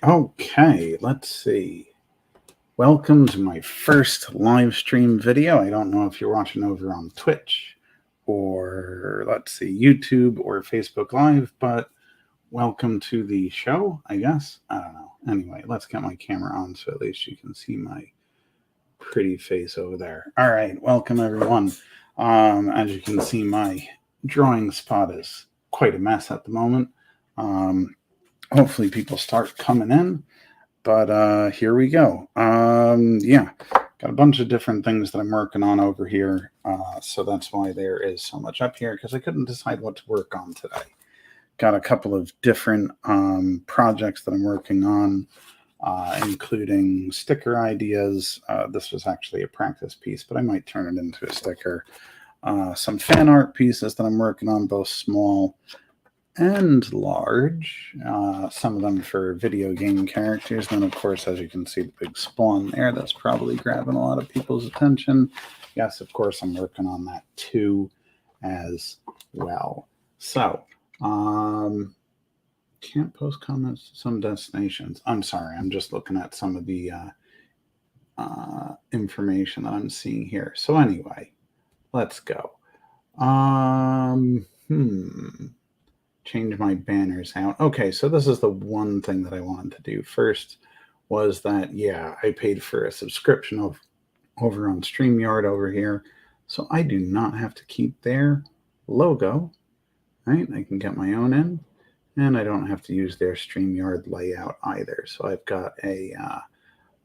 Okay, let's see. Welcome to my first live stream video. I don't know if you're watching over on Twitch or, let's see, YouTube or Facebook Live, but welcome to the show, I guess. I don't know. Anyway, let's get my camera on so at least you can see my pretty face over there. All right, welcome everyone. As you can see, my drawing spot is quite a mess at the moment. Hopefully people start coming in. But here we go. Yeah, got a bunch of different things that I'm working on over here. So that's why there is so much up here, because I couldn't decide what to work on today. Got a couple of different projects that I'm working on, including sticker ideas. This was actually a practice piece, but I might turn it into a sticker. Some fan art pieces that I'm working on, both small and large, some of them for video game characters. Then, of course, as you can see, the big spawn there, that's probably grabbing a lot of people's attention. Yes, of course, I'm working on that too as well. So, can't post comments to some destinations. I'm sorry, I'm just looking at some of the information that I'm seeing here. So anyway, let's go. Change my banners out. Okay, so this is the one thing that I wanted to do first, was that, yeah, I paid for a subscription over on StreamYard over here, so I do not have to keep their logo, right? I can get my own in, and I don't have to use their StreamYard layout either. So I've got a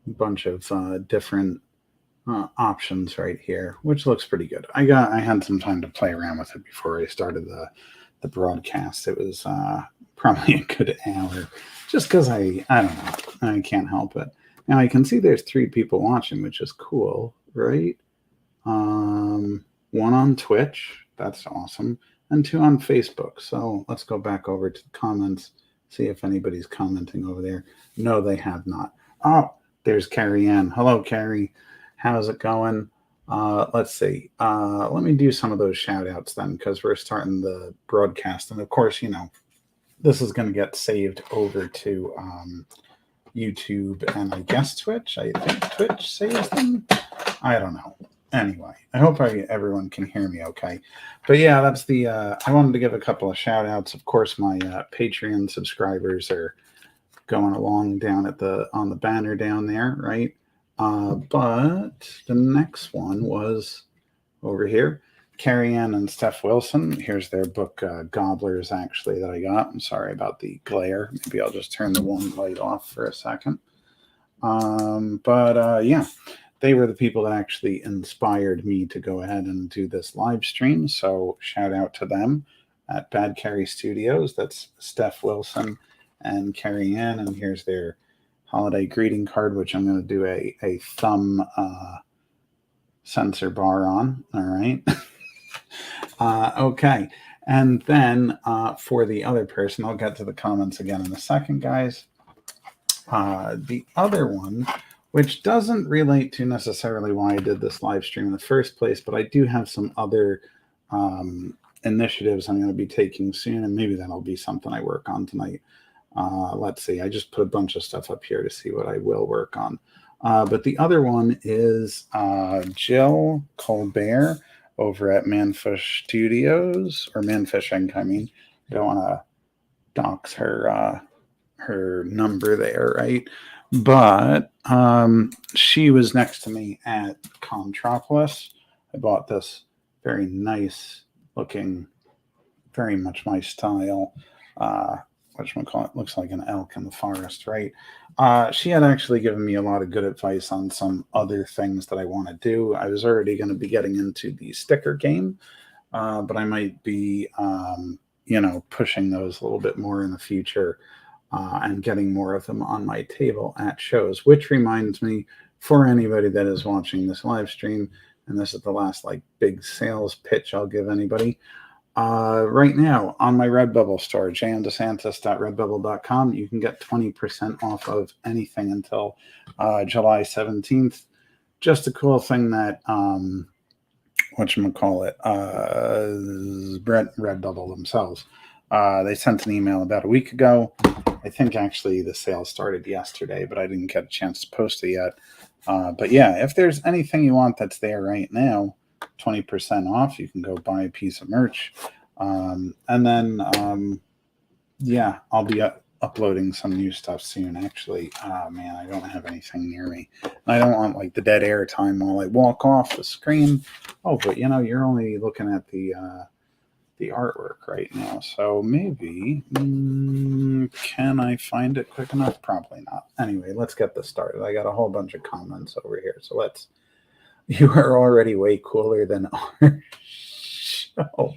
bunch of different options right here, which looks pretty good. I had some time to play around with it before I started the broadcast. It was probably a good hour, just because I don't know, I can't help it. Now I can see there's 3 people watching, which is cool, right? One on Twitch, that's awesome, and 2 on Facebook. So let's go back over to the comments, see if anybody's commenting over there. No, they have not. Oh, there's Carrie Ann. Hello, Carrie. How's it going? Let's see. Let me do some of those shout outs then, because we're starting the broadcast. And of course, you know, this is going to get saved over to YouTube and I guess Twitch. I think Twitch saves them. I don't know. Anyway, I hope everyone can hear me okay. But yeah, that's the, I wanted to give a couple of shout outs. Of course, my Patreon subscribers are going along down on the banner down there, right? But the next one was over here. Carrie Ann and Steph Wilson. Here's their book, Gobblers, actually, that I got. I'm sorry about the glare. Maybe I'll just turn the one light off for a second. Yeah, they were the people that actually inspired me to go ahead and do this live stream. So shout out to them at Bad Carrie Studios. That's Steph Wilson and Carrie Ann. And here's their holiday greeting card, which I'm going to do a thumb censor bar on. All right. Okay. And then for the other person, I'll get to the comments again in a second, guys. The other one, which doesn't relate to necessarily why I did this live stream in the first place, but I do have some other initiatives I'm going to be taking soon, and maybe that'll be something I work on tonight. Let's see. I just put a bunch of stuff up here to see what I will work on. But the other one is Jill Colbert over at Manfish Studios, or Manfish Inc. I mean, I don't want to dox her number there, right? But she was next to me at Contropolis. I bought this very nice looking, very much my style, whatchamacallit, looks like an elk in the forest, right? She had actually given me a lot of good advice on some other things that I want to do. I was already going to be getting into the sticker game, but I might be, pushing those a little bit more in the future and getting more of them on my table at shows, which reminds me, for anybody that is watching this live stream, and this is the last big sales pitch I'll give anybody, right now on my Redbubble store, jandesantis.redbubble.com, you can get 20% off of anything until July 17th. Just a cool thing that, Redbubble themselves. They sent an email about a week ago I think actually the sale started yesterday, but I didn't get a chance to post it yet. But yeah, if there's anything you want that's there right now, 20% off, you can go buy a piece of merch. And then, yeah, I'll be uploading some new stuff soon, actually. Man, I don't have anything near me. I don't want like the dead air time while I walk off the screen. Oh, but you're only looking at the artwork right now. So maybe, can I find it quick enough? Probably not. Anyway, let's get this started. I got a whole bunch of comments over here. So you are already way cooler than our show.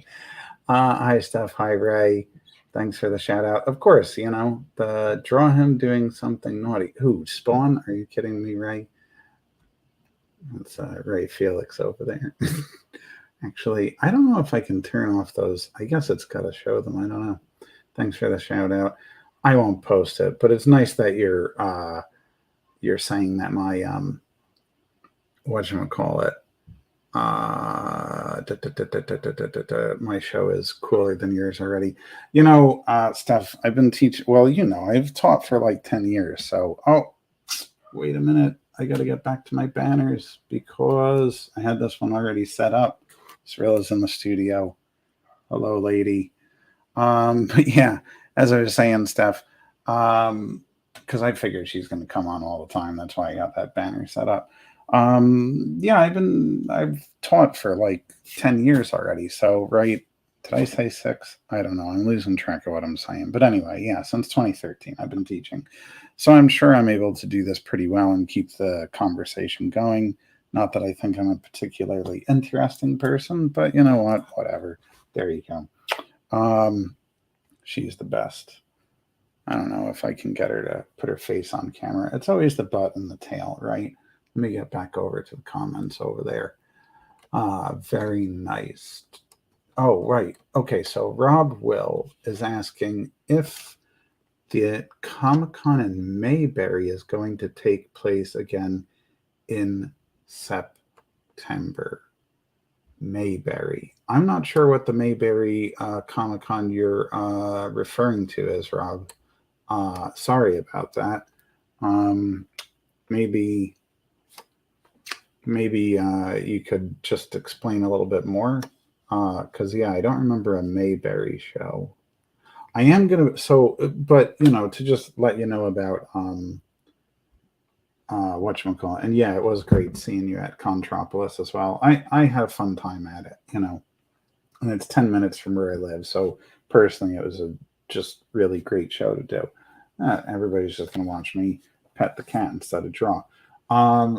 Hi, Steph. Hi, Ray. Thanks for the shout out. Of course, the draw him doing something naughty. Who, Spawn? Are you kidding me, Ray? That's Ray Felix over there. Actually, I don't know if I can turn off those. I guess it's got to show them. I don't know. Thanks for the shout out. I won't post it, but it's nice that you're saying that my whatchamacallit, my show is cooler than yours already. Steph, I've been teaching. Well, I've taught for like 10 years. So, wait a minute. I got to get back to my banners because I had this one already set up. Srilla's in the studio. Hello, lady. But yeah, as I was saying, Steph, because I figured she's going to come on all the time. That's why I got that banner set up. Yeah, I've taught for like 10 years already. So, right. Did I say 6? I don't know. I'm losing track of what I'm saying. But anyway, yeah, since 2013, I've been teaching. So I'm sure I'm able to do this pretty well and keep the conversation going. Not that I think I'm a particularly interesting person, but you know what? Whatever. There you go. She's the best. I don't know if I can get her to put her face on camera. It's always the butt and the tail, right? Let me get back over to the comments over there. Very nice. Oh, right. Okay, so Rob Will is asking if the Comic-Con in Mayberry is going to take place again in September. Mayberry. I'm not sure what the Mayberry Comic-Con you're referring to is, Rob. Sorry about that. Maybe you could just explain a little bit more. Because, yeah, I don't remember a Mayberry show. I am going to, but, to just let you know about whatchamacallit. And yeah, it was great seeing you at Contropolis as well. I have fun time at it, and it's 10 minutes from where I live. So personally, it was a just really great show to do. Everybody's just going to watch me pet the cat instead of draw.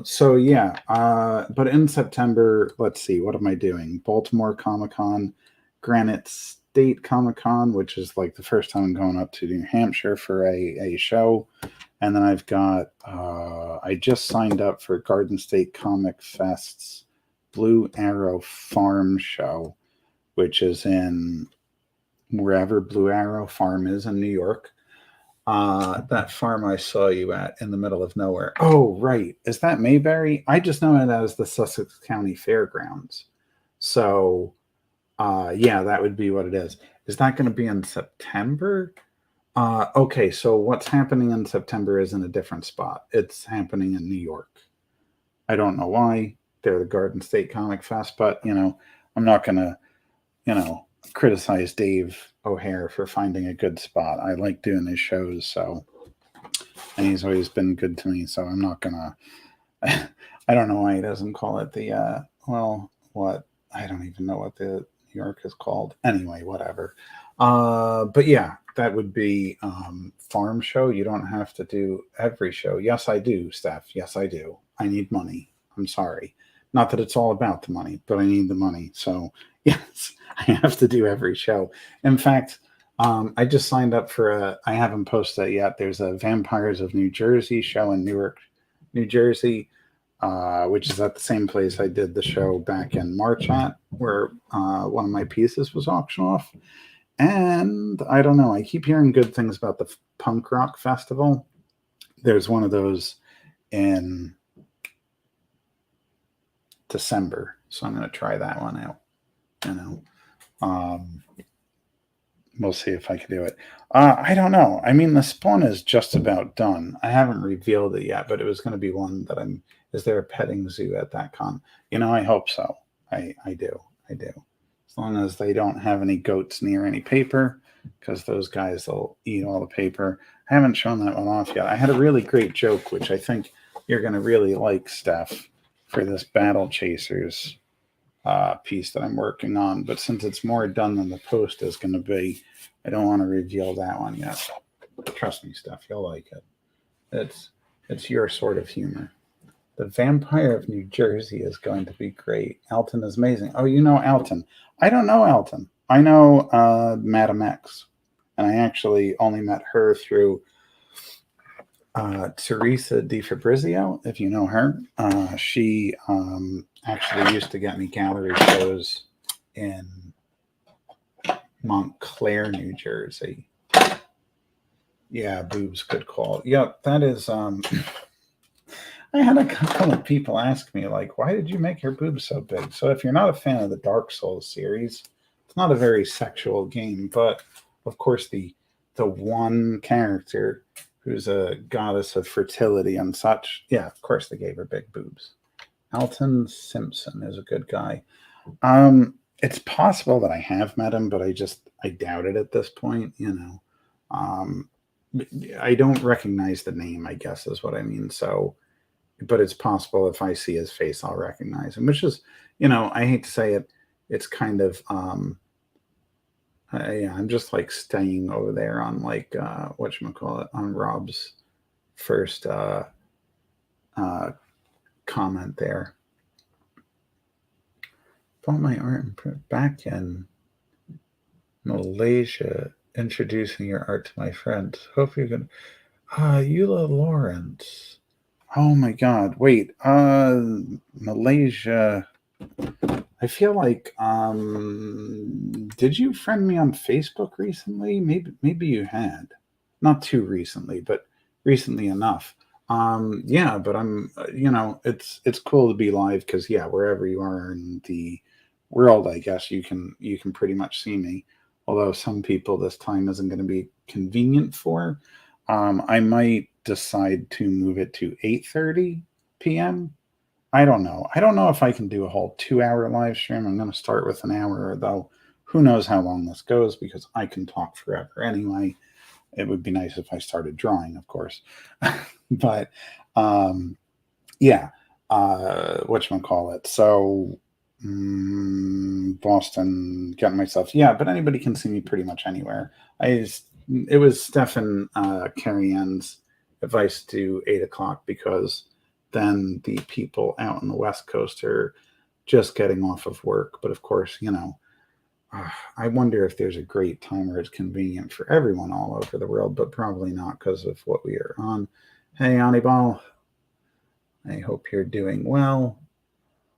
So yeah, but in September, let's see, what am I doing? Baltimore Comic-Con, Granite State Comic-Con, which is like the first time I'm going up to New Hampshire for a show. And then I've got, I just signed up for Garden State Comic Fest's Blue Arrow Farm show, which is in wherever Blue Arrow Farm is in New York. That farm I saw you at in the middle of nowhere. Oh, right. Is that Mayberry? I just know it as the Sussex County Fairgrounds. So, yeah, that would be what it is. Is that going to be in September? Okay, so what's happening in September is in a different spot. It's happening in New York. I don't know why. They're the Garden State Comic Fest, but, I'm not going to, criticize Dave O'Hare for finding a good spot. I like doing his shows, and he's always been good to me, so I'm not going to, I don't know why he doesn't call it the, I don't even know what the New York is called. Anyway, whatever. But yeah, that would be farm show. You don't have to do every show. Yes, I do, Steph. Yes, I do. I need money. I'm sorry. Not that it's all about the money, but I need the money. So yes, I have to do every show. In fact, I just signed up for I haven't posted it yet. There's a Vampires of New Jersey show in Newark, New Jersey, which is at the same place I did the show back in March at, where one of my pieces was auctioned off. And I don't know, I keep hearing good things about the punk rock festival. There's one of those in December, so I'm going to try that one out. we'll see if I can do it. I don't know. I mean, the spawn is just about done. I haven't revealed it yet, but it was going to be one that I'm. Is there a petting zoo at that con? I hope so. I do. I do. As long as they don't have any goats near any paper, because those guys will eat all the paper. I haven't shown that one off yet. I had a really great joke, which I think you're going to really like, Steph, for this Battle Chasers piece that I'm working on. But since it's more done than the post is going to be, I don't want to reveal that one yet. Trust me, Steph, you'll like it. It's your sort of humor. The Vampire of New Jersey is going to be great. Elton is amazing. Oh, you know Elton. I don't know Elton. I know Madam X. And I actually only met her through Teresa Di Fabrizio, if you know her. She actually used to get me gallery shows in Montclair, New Jersey. Yeah, boobs, good call. Yep, that is... I had a couple of people ask me, like, why did you make your boobs so big? So if you're not a fan of the Dark Souls series, it's not a very sexual game, but of course the one character who's a goddess of fertility and such, yeah, of course they gave her big boobs. Alton Simpson is a good guy. It's possible that I have met him, but I doubt it at this point, I don't recognize the name, I guess is what I mean. So, but it's possible if I see his face, I'll recognize him, which is, I hate to say it, it's kind of, yeah, I'm just like staying over there on like, whatchamacallit, on Rob's first comment there. Bought my art and print back in Malaysia, introducing your art to my friends. Hope you can. Eula Lawrence. Oh my God! Wait. Malaysia. I feel like. Did you friend me on Facebook recently? Maybe you had. Not too recently, but recently enough. Yeah, but I'm. It's cool to be live because wherever you are in the world, I guess you can pretty much see me. Although some people this time isn't going to be convenient for. I might decide to move it to 8:30 p.m. I don't know. I don't know if I can do a whole 2-hour live stream. I'm going to start with an hour, though. Who knows how long this goes because I can talk forever anyway. It would be nice if I started drawing, of course. But whatchamacallit. So Boston, getting myself, but anybody can see me pretty much anywhere. It was Stefan Carrie Ann's advice to 8 o'clock because then the people out on the West Coast are just getting off of work. But of course, I wonder if there's a great time where it's convenient for everyone all over the world, but probably not because of what we are on. Hey, Anibal, I hope you're doing well.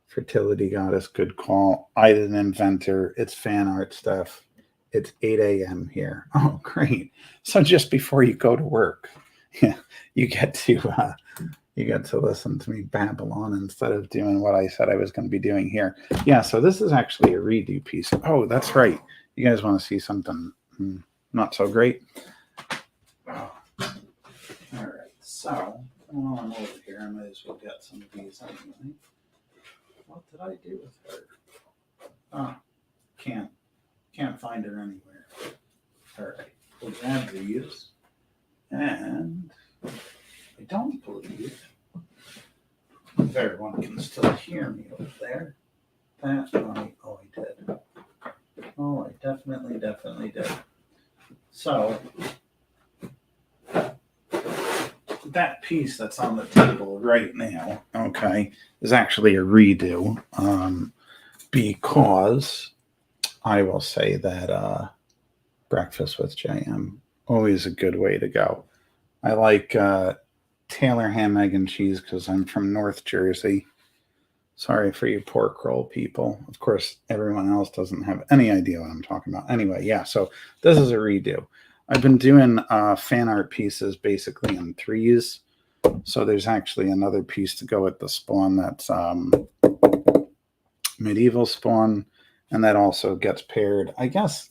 Fertility Goddess, good call. Ida the Inventor, it's fan art stuff. It's 8 a.m. here. Oh, great. So just before you go to work, you get to listen to me babble on instead of doing what I said I was going to be doing here. Yeah, so this is actually a redo piece. Oh, that's right. You guys want to see something not so great? Oh. All right, so while I'm over here, I might as well get some of these anyway. What did I do with her? Oh, can't find her anywhere. All right, we'll grab these. And I don't believe if everyone can still hear me over there. I did. Oh, I definitely did. So that piece that's on the table right now, okay, is actually a redo. Because I will say that breakfast with JM, always a good way to go. I like Taylor ham, egg, and cheese because I'm from North Jersey. Sorry for you pork roll people. Of course, everyone else doesn't have any idea what I'm talking about. Anyway, so this is a redo. I've been doing fan art pieces basically in threes. So there's actually another piece to go with the spawn that's medieval spawn. And that also gets paired, I guess.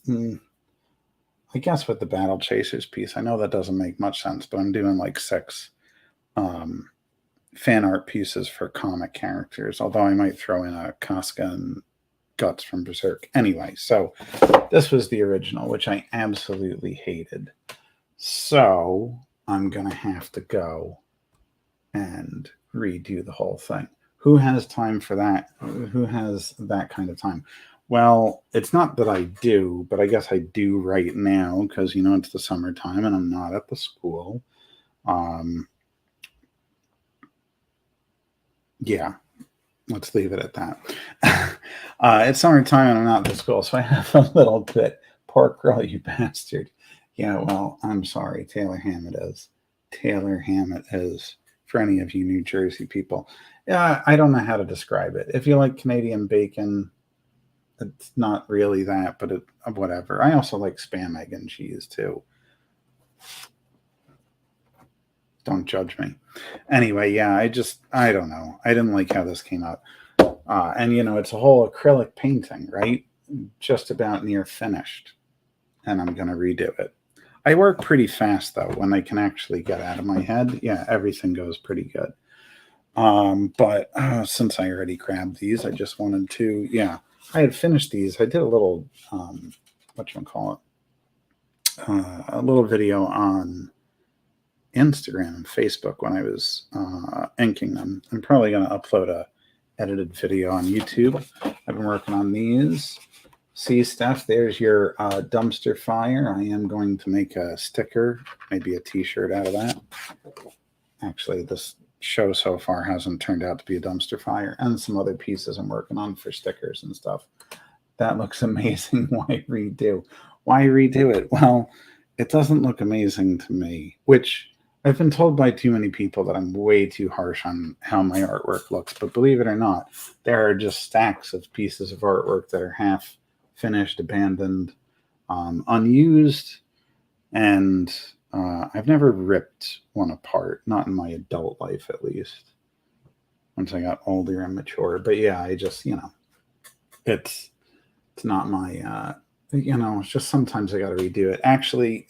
I guess with the Battle Chasers piece, I know that doesn't make much sense, but I'm doing like 6 fan art pieces for comic characters, although I might throw in a Casca and Guts from Berserk. Anyway, so this was the original, which I absolutely hated. So I'm going to have to go and redo the whole thing. Who has time for that? Who has that kind of time? Well, it's not that I do, but I guess I do right now because, it's the summertime and I'm not at the school. Yeah, let's leave it at that. It's summertime and I'm not at the school, so I have a little bit. Pork roll, you bastard. Yeah, well, I'm sorry. Taylor Ham it is. Taylor Ham it is. For any of you New Jersey people. Yeah, I don't know how to describe it. If you like Canadian bacon, it's not really that, but whatever. I also like Spam, egg, and cheese too. Don't judge me. Anyway, yeah, I don't know. I didn't like how this came out. And, it's a whole acrylic painting, right? Just about near finished. And I'm going to redo it. I work pretty fast, though, when I can actually get out of my head. Yeah, everything goes pretty good. But since I already grabbed these, I just wanted to, I had finished these. I did a little, whatchamacallit, a little video on Instagram and Facebook when I was inking them. I'm probably going to upload a edited video on YouTube. I've been working on these. See, Steph, there's your dumpster fire. I am going to make a sticker, maybe a t-shirt out of that. Actually, this show so far hasn't turned out to be a dumpster fire, and some other pieces I'm working on for stickers and stuff. That looks amazing. Why redo? Why redo it? Well, it doesn't look amazing to me, which I've been told by too many people that I'm way too harsh on how my artwork looks. But believe it or not, there are just stacks of pieces of artwork that are half finished, abandoned, unused, and I've never ripped one apart, not in my adult life at least, once I got older and mature. But yeah, I just, it's not my, it's just sometimes I got to redo it. Actually,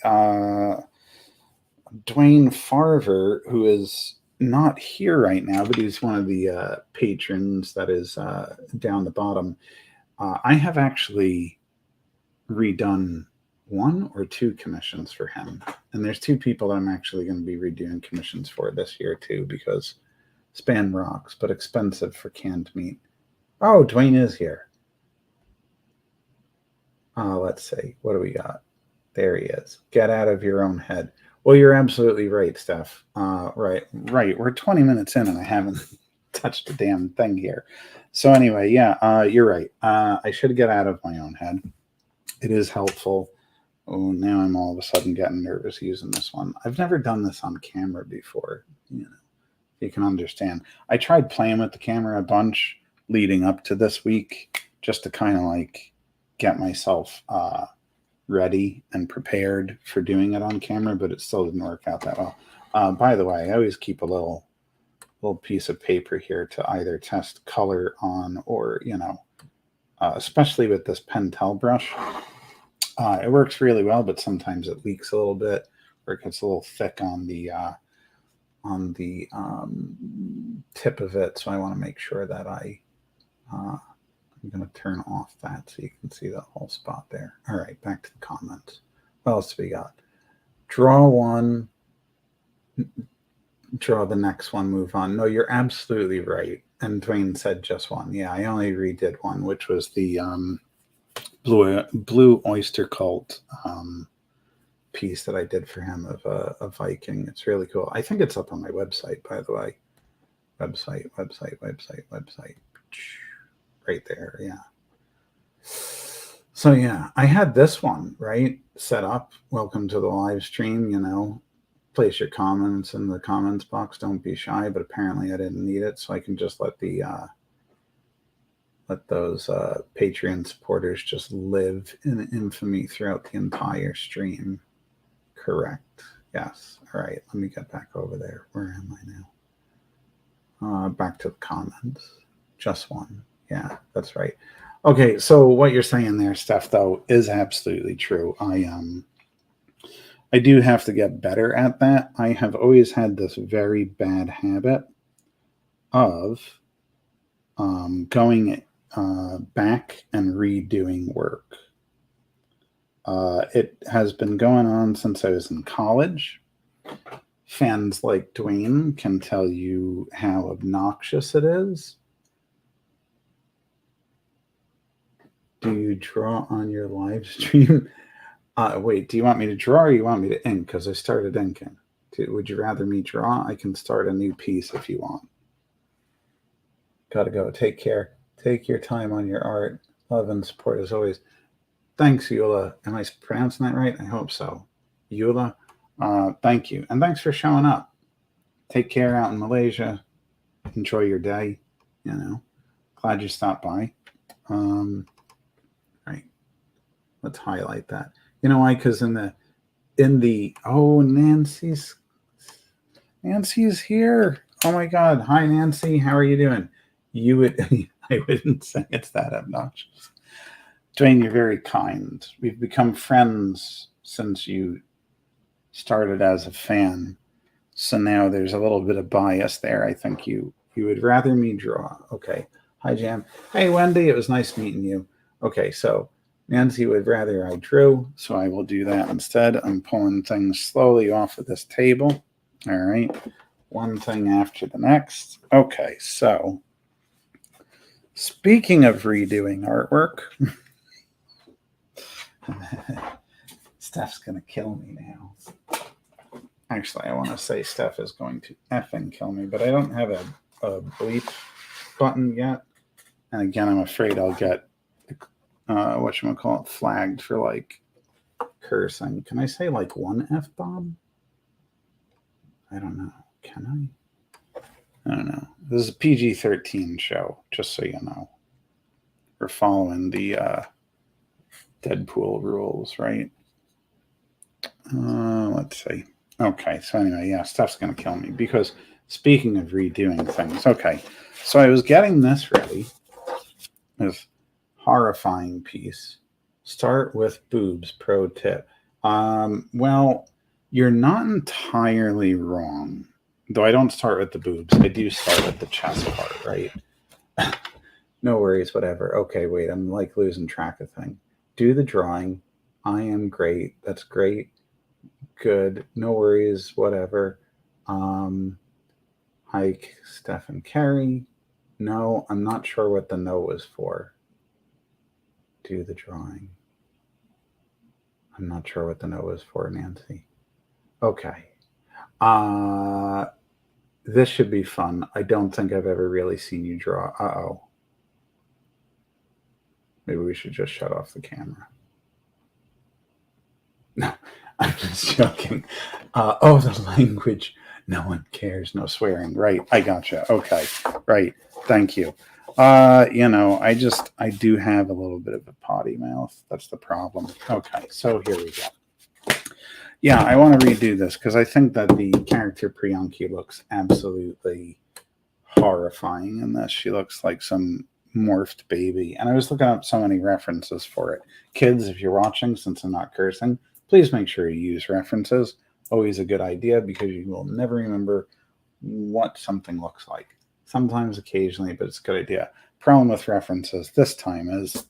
Dwayne Farver, who is not here right now, but he's one of the patrons that is down the bottom. I have actually redone 1 or 2 commissions for him. And there's 2 people that I'm actually going to be redoing commissions for this year too, because Span rocks, but expensive for canned meat. Oh, Dwayne is here. Let's see. What do we got? There he is. Get out of your own head. Well, you're absolutely right, Steph. Right. We're 20 minutes in and I haven't touched a damn thing here. So anyway, yeah, you're right. I should get out of my own head. It is helpful. Oh, now I'm all of a sudden getting nervous using this one. I've never done this on camera before. You can understand. I tried playing with the camera a bunch leading up to this week just to kind of like get myself ready and prepared for doing it on camera, but it still didn't work out that well. By the way, I always keep a little piece of paper here to either test color on or, especially with this Pentel brush. It works really well, but sometimes it leaks a little bit or it gets a little thick on the tip of it. So I want to make sure that I'm going to turn off that so you can see that whole spot there. All right, back to the comments. What else do we got? Draw one, draw the next one, move on. No, you're absolutely right. And Dwayne said just one. Yeah, I only redid one, which was the Blue Oyster Cult piece that I did for him of a Viking. It's really cool. I think it's up on my website, by the way. Website. Right there, yeah. So yeah, I had this one, right, set up. Welcome to the live stream, place your comments in the comments box. Don't be shy, but apparently I didn't need it, so I can just let those Patreon supporters just live in infamy throughout the entire stream. Correct. Yes. All right, let me get back over there. Where am I now? Back to the comments. Just one. Yeah, that's right. Okay, so what you're saying there, Steph, though, is absolutely true. I do have to get better at that. I have always had this very bad habit of going back and redoing work. It has been going on since I was in college. Fans like Dwayne can tell you how obnoxious it is. Do you draw on your live stream? Wait, do you want me to draw or you want me to ink? Because I started inking. Would you rather me draw? I can start a new piece if you want. Gotta go. Take care. Take your time on your art. Love and support as always. Thanks, Eula. Am I pronouncing that right? I hope so. Eula, thank you. And thanks for showing up. Take care out in Malaysia. Enjoy your day. Glad you stopped by. Right. Let's highlight that. You know why? Because in the oh, Nancy's here. Oh my God. Hi, Nancy. How are you doing? I wouldn't say it's that obnoxious. Dwayne, you're very kind. We've become friends since you started as a fan. So now there's a little bit of bias there. I think you would rather me draw. Okay. Hi, Jam. Hey, Wendy. It was nice meeting you. Okay, so Nancy would rather I drew, so I will do that instead. I'm pulling things slowly off of this table. All right. One thing after the next. Okay, so speaking of redoing artwork, Steph's going to kill me now. Actually, I want to say Steph is going to effing kill me, but I don't have a bleep button yet. And again, I'm afraid I'll get flagged for like cursing. Can I say like one F-bomb? I don't know. Can I don't know. This is a PG-13 show, just so you know. We're following the Deadpool rules, right? Let's see. Okay, so anyway, yeah, Steph's going to kill me because speaking of redoing things, okay, so I was getting this ready, this horrifying piece. Start with boobs, pro tip. Well, you're not entirely wrong, though I don't start with the boobs. I do start with the chest part, right? No worries, whatever. Okay, wait, I'm like losing track of things. Do the drawing. I am great. That's great. Good. No worries, whatever. Hike, Steph and Carrie. No, I'm not sure what the no was for. Do the drawing. I'm not sure what the no was for, Nancy. Okay. This should be fun. I don't think I've ever really seen you draw. Uh-oh. Maybe we should just shut off the camera. No, I'm just joking. Oh, the language. No one cares. No swearing. Right. I gotcha. Okay. Right. Thank you. I do have a little bit of a potty mouth. That's the problem. Okay. So here we go. Yeah, I want to redo this because I think that the character Priyanki looks absolutely horrifying in this. She looks like some morphed baby. And I was looking up so many references for it. Kids, if you're watching, since I'm not cursing, please make sure you use references. Always a good idea because you will never remember what something looks like. Sometimes, occasionally, but it's a good idea. Problem with references this time is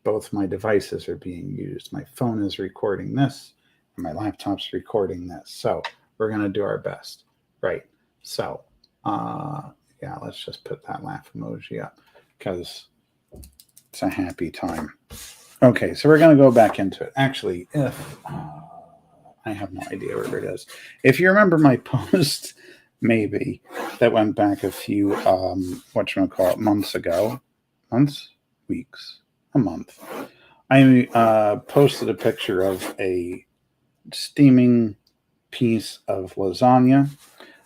both my devices are being used. My phone is recording this, and my laptop's recording this. So we're going to do our best. Right. So, yeah, let's just put that laugh emoji up because it's a happy time. Okay, so we're going to go back into it. Actually, if I have no idea where it is. If you remember my post, maybe, that went back a few, months ago. Months? Weeks? A month. I posted a picture of a steaming piece of lasagna.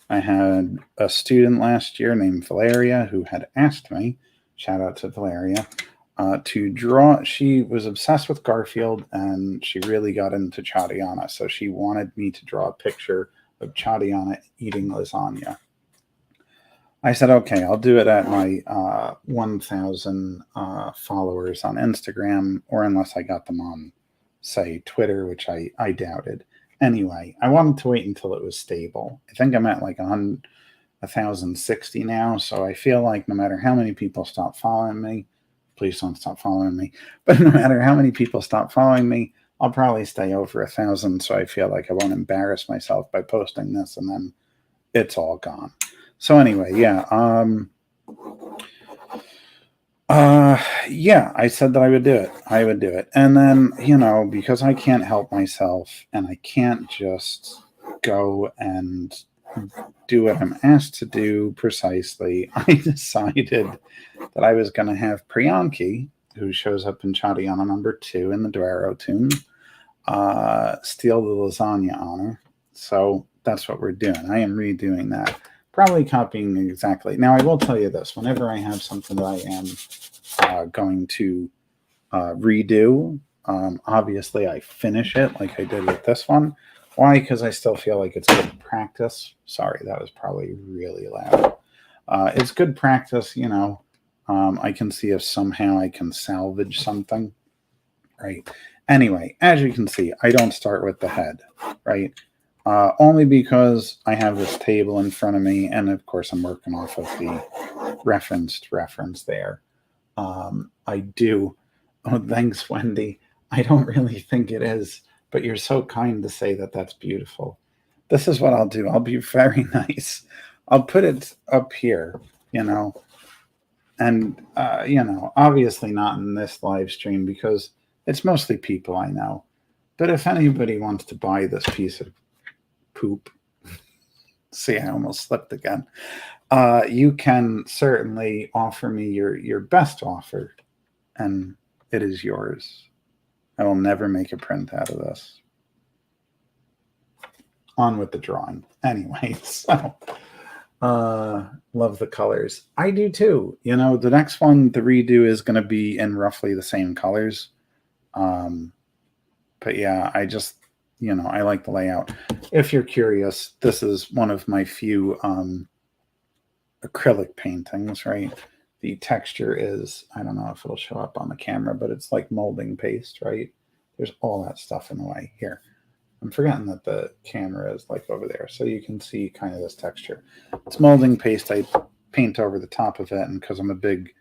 I had a student last year named Valeria who had asked me, shout out to Valeria, to draw. She was obsessed with Garfield and she really got into Chadiana. So she wanted me to draw a picture of Chadiana eating lasagna. I said, okay, I'll do it at my 1,000 followers on Instagram, or unless I got them on, say, Twitter, which I doubted. Anyway, I wanted to wait until it was stable. I think I'm at like 1,060 now, so I feel like no matter how many people stop following me, please don't stop following me, but no matter how many people stop following me, I'll probably stay over 1,000, so I feel like I won't embarrass myself by posting this, and then it's all gone. So anyway, yeah, yeah, I said that I would do it. I would do it. And then, because I can't help myself and I can't just go and do what I'm asked to do precisely, I decided that I was going to have Priyanki, who shows up in Chadiana number 2 in the Duero tune, steal the lasagna honor. So that's what we're doing. I am redoing that. Probably copying exactly. Now, I will tell you this. Whenever I have something that I am going to redo, obviously I finish it like I did with this one. Why? Because I still feel like it's good practice. Sorry, that was probably really loud. It's good practice, I can see if somehow I can salvage something, right? Anyway, as you can see, I don't start with the head, right? Only because I have this table in front of me, and of course I'm working off of the reference there. I do. Oh, thanks, Wendy. I don't really think it is, but you're so kind to say that that's beautiful. This is what I'll do. I'll be very nice. I'll put it up here, and, obviously not in this live stream because it's mostly people I know. But if anybody wants to buy this piece of poop, see, I almost slipped again. You can certainly offer me your best offer, and it is yours. I will never make a print out of this. On with the drawing. Anyway, so love the colors. I do too. The next one, the redo, is going to be in roughly the same colors. But yeah, I just, I like the layout. If you're curious, this is one of my few acrylic paintings, right? The texture is, I don't know if it'll show up on the camera, but it's like molding paste, right? There's all that stuff in the way. Here, I'm forgetting that the camera is like over there, so you can see kind of this texture. It's molding paste. I paint over the top of it, and because I'm a big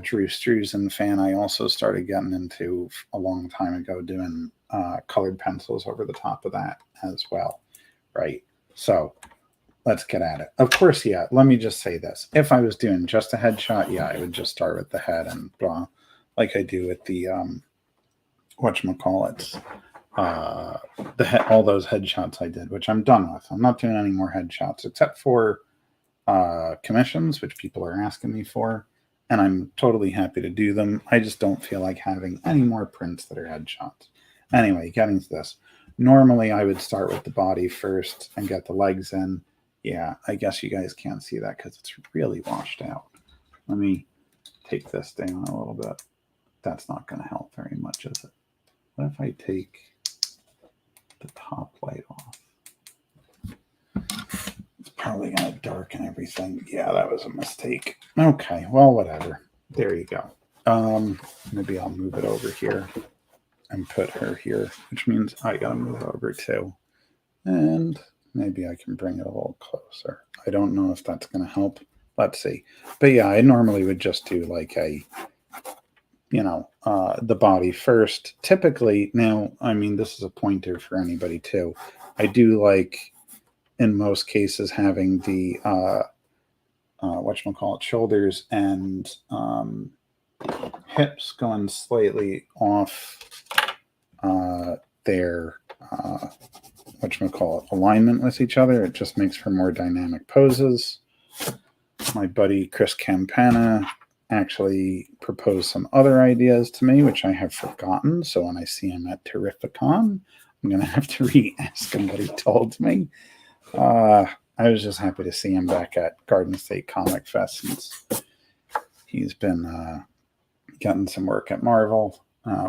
Drew Struzan fan, I also started getting into, a long time ago, doing colored pencils over the top of that as well, right? So let's get at it. Of course, yeah, let me just say this. If I was doing just a headshot, yeah, I would just start with the head and blah, like I do with the, whatchamacallit, all those headshots I did, which I'm done with. I'm not doing any more headshots, except for commissions, which people are asking me for, and I'm totally happy to do them. I just don't feel like having any more prints that are headshots. Anyway, getting to this. Normally, I would start with the body first and get the legs in. Yeah, I guess you guys can't see that because it's really washed out. Let me take this down a little bit. That's not going to help very much, is it? What if I take the top light off? It's probably going to darken everything. Yeah, that was a mistake. Okay, well, whatever. There you go. Maybe I'll move it over here and put her here, which means I got to move over too. And maybe I can bring it a little closer. I don't know if that's going to help. Let's see. But yeah, I normally would just do like a, the body first. Typically, now, I mean, this is a pointer for anybody too. I do like, in most cases, having the, shoulders and hips going slightly off their alignment with each other. It just makes for more dynamic poses. My buddy Chris Campana actually proposed some other ideas to me, which I have forgotten. So when I see him at Terrificon, I'm going to have to re-ask him what he told me. I was just happy to see him back at Garden State Comic Fest since he's been getting some work at Marvel,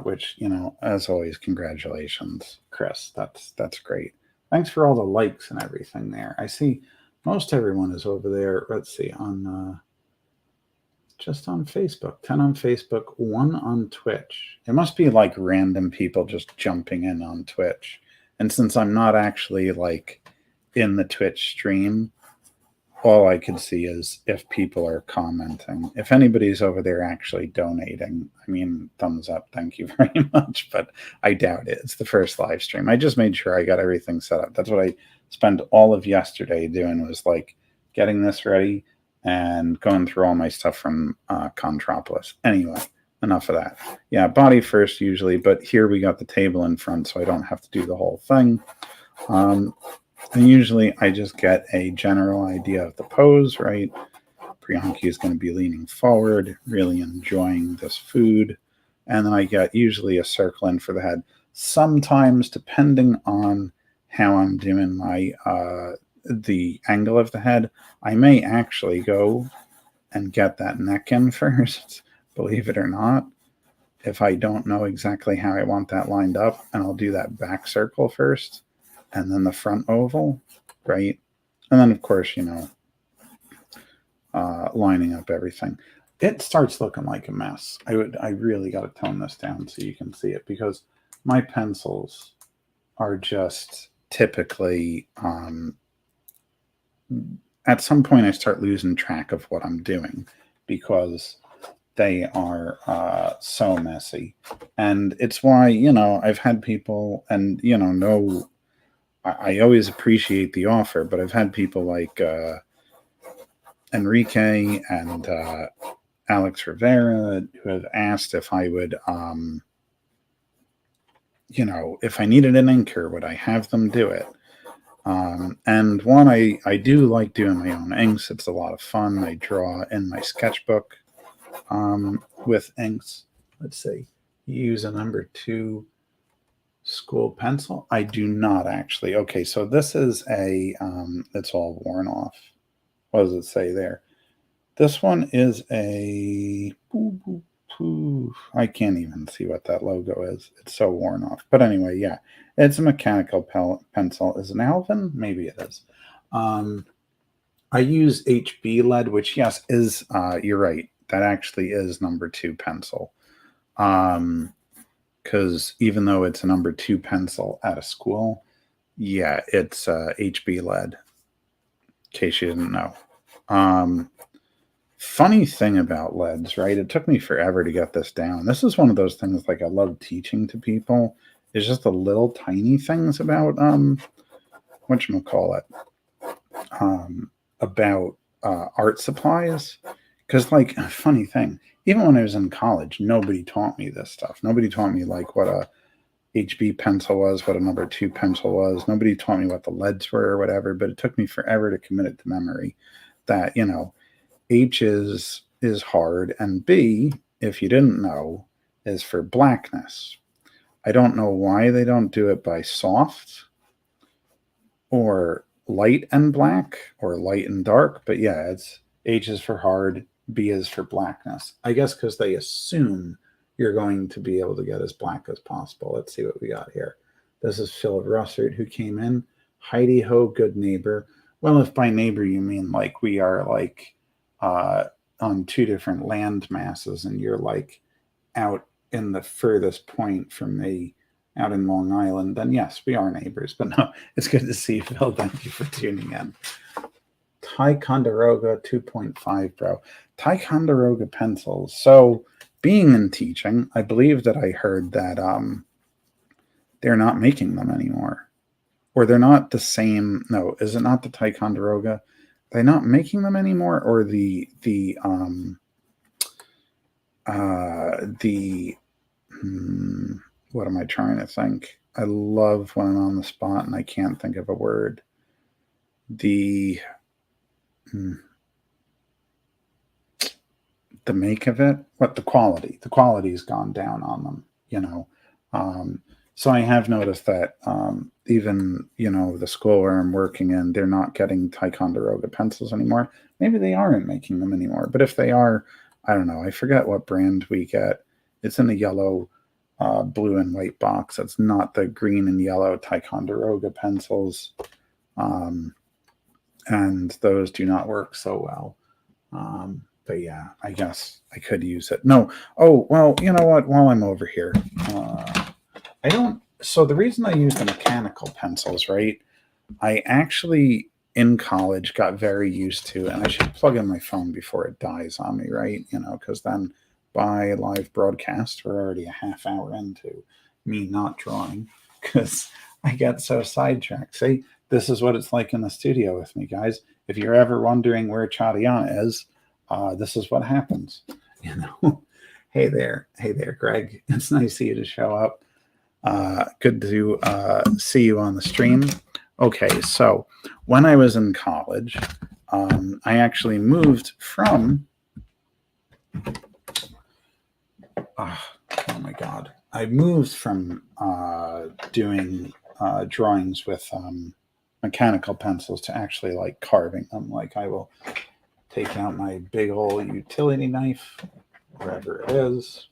which, as always, congratulations, Chris. That's great. Thanks for all the likes and everything there. I see most everyone is over there. Let's see, just on Facebook. 10 on Facebook, 1 on Twitch. It must be like random people just jumping in on Twitch And since I'm not actually like in the Twitch stream, all I could see is if people are commenting. If anybody's over there actually donating, I mean, thumbs up, thank you very much, but I doubt it. It's the first live stream. I just made sure I got everything set up. That's what I spent all of yesterday doing, was like getting this ready and going through all my stuff from Contropolis. Anyway, enough of that. Yeah, body first usually, but here we got the table in front, so I don't have to do the whole thing. And usually I just get a general idea of the pose, right? Priyanki is going to be leaning forward, really enjoying this food. And then I get usually a circle in for the head. Sometimes, depending on how I'm doing my the angle of the head, I may actually go and get that neck in first, believe it or not, if I don't know exactly how I want that lined up. And I'll do that back circle first, and then the front oval, right? And then, of course, lining up everything. It starts looking like a mess. I really got to tone this down so you can see it, because my pencils are just typically, at some point I start losing track of what I'm doing because they are so messy. And it's why, I've had people, and, I always appreciate the offer, but I've had people like Enrique and Alex Rivera who have asked if I would, if I needed an inker, would I have them do it? And one, I do like doing my own inks. It's a lot of fun. I draw in my sketchbook with inks. Let's see. Use a number 2 school pencil. I do not actually. Okay, so this is a it's all worn off. What does it say there? This one is a I can't even see what that logo is. It's so worn off. But anyway, yeah, it's a mechanical pencil. Is it an Alvin? Maybe it is. I use HB lead, which, yes, is you're right. That actually is number 2 pencil. Because even though it's a number 2 pencil at a school, yeah, it's HB lead, in case you didn't know. Funny thing about leads, right? It took me forever to get this down. This is one of those things, like, I love teaching to people. It's just the little tiny things about, whatchamacallit, about art supplies. Because, like, a funny thing, even when I was in college, nobody taught me this stuff. Nobody taught me, like, what a HB pencil was, what a number 2 pencil was. Nobody taught me what the leads were or whatever, but it took me forever to commit it to memory that, H is hard, and B, if you didn't know, is for blackness. I don't know why they don't do it by soft or light and black or light and dark, but yeah, it's H is for hard, B is for blackness. I guess because they assume you're going to be able to get as black as possible. Let's see what we got here. This is Phil Russert who came in. Heidi ho, good neighbor. Well, if by neighbor you mean like we are like on 2 different land masses, and you're like out in the furthest point from me, out in Long Island, then yes, we are neighbors. But no, it's good to see you, Phil. Thank you for tuning in. Ticonderoga 2.5, bro. Ticonderoga pencils. So, being in teaching, I believe that I heard that they're not making them anymore. Or they're not the same. No, is it not the Ticonderoga? They're not making them anymore, or what am I trying to think? I love when I'm on the spot and I can't think of a word. The make of it, what the quality's gone down on them, so I have noticed that even, the school where I'm working in, they're not getting Ticonderoga pencils anymore. Maybe they aren't making them anymore, but if they are, I don't know. I forget what brand we get. It's in the yellow, blue and white box. It's not the green and yellow Ticonderoga pencils. And those do not work so well. But yeah, I guess I could use it. No. Oh, well, you know what? While I'm over here, I don't So the reason I use the mechanical pencils, right? I actually in college got very used to, and I should plug in my phone before it dies on me, right? Because then by live broadcast, we're already a half hour into me not drawing because I get so sidetracked. See, this is what it's like in the studio with me, guys. If you're ever wondering where Chadiana is, this is what happens. Hey there, Greg. It's nice of you to show up. Good to see you on the stream. Okay, so when I was in college, I actually moved from. Oh my God! I moved from doing drawings with mechanical pencils to actually like carving them. Like I will take out my big old utility knife, wherever it is.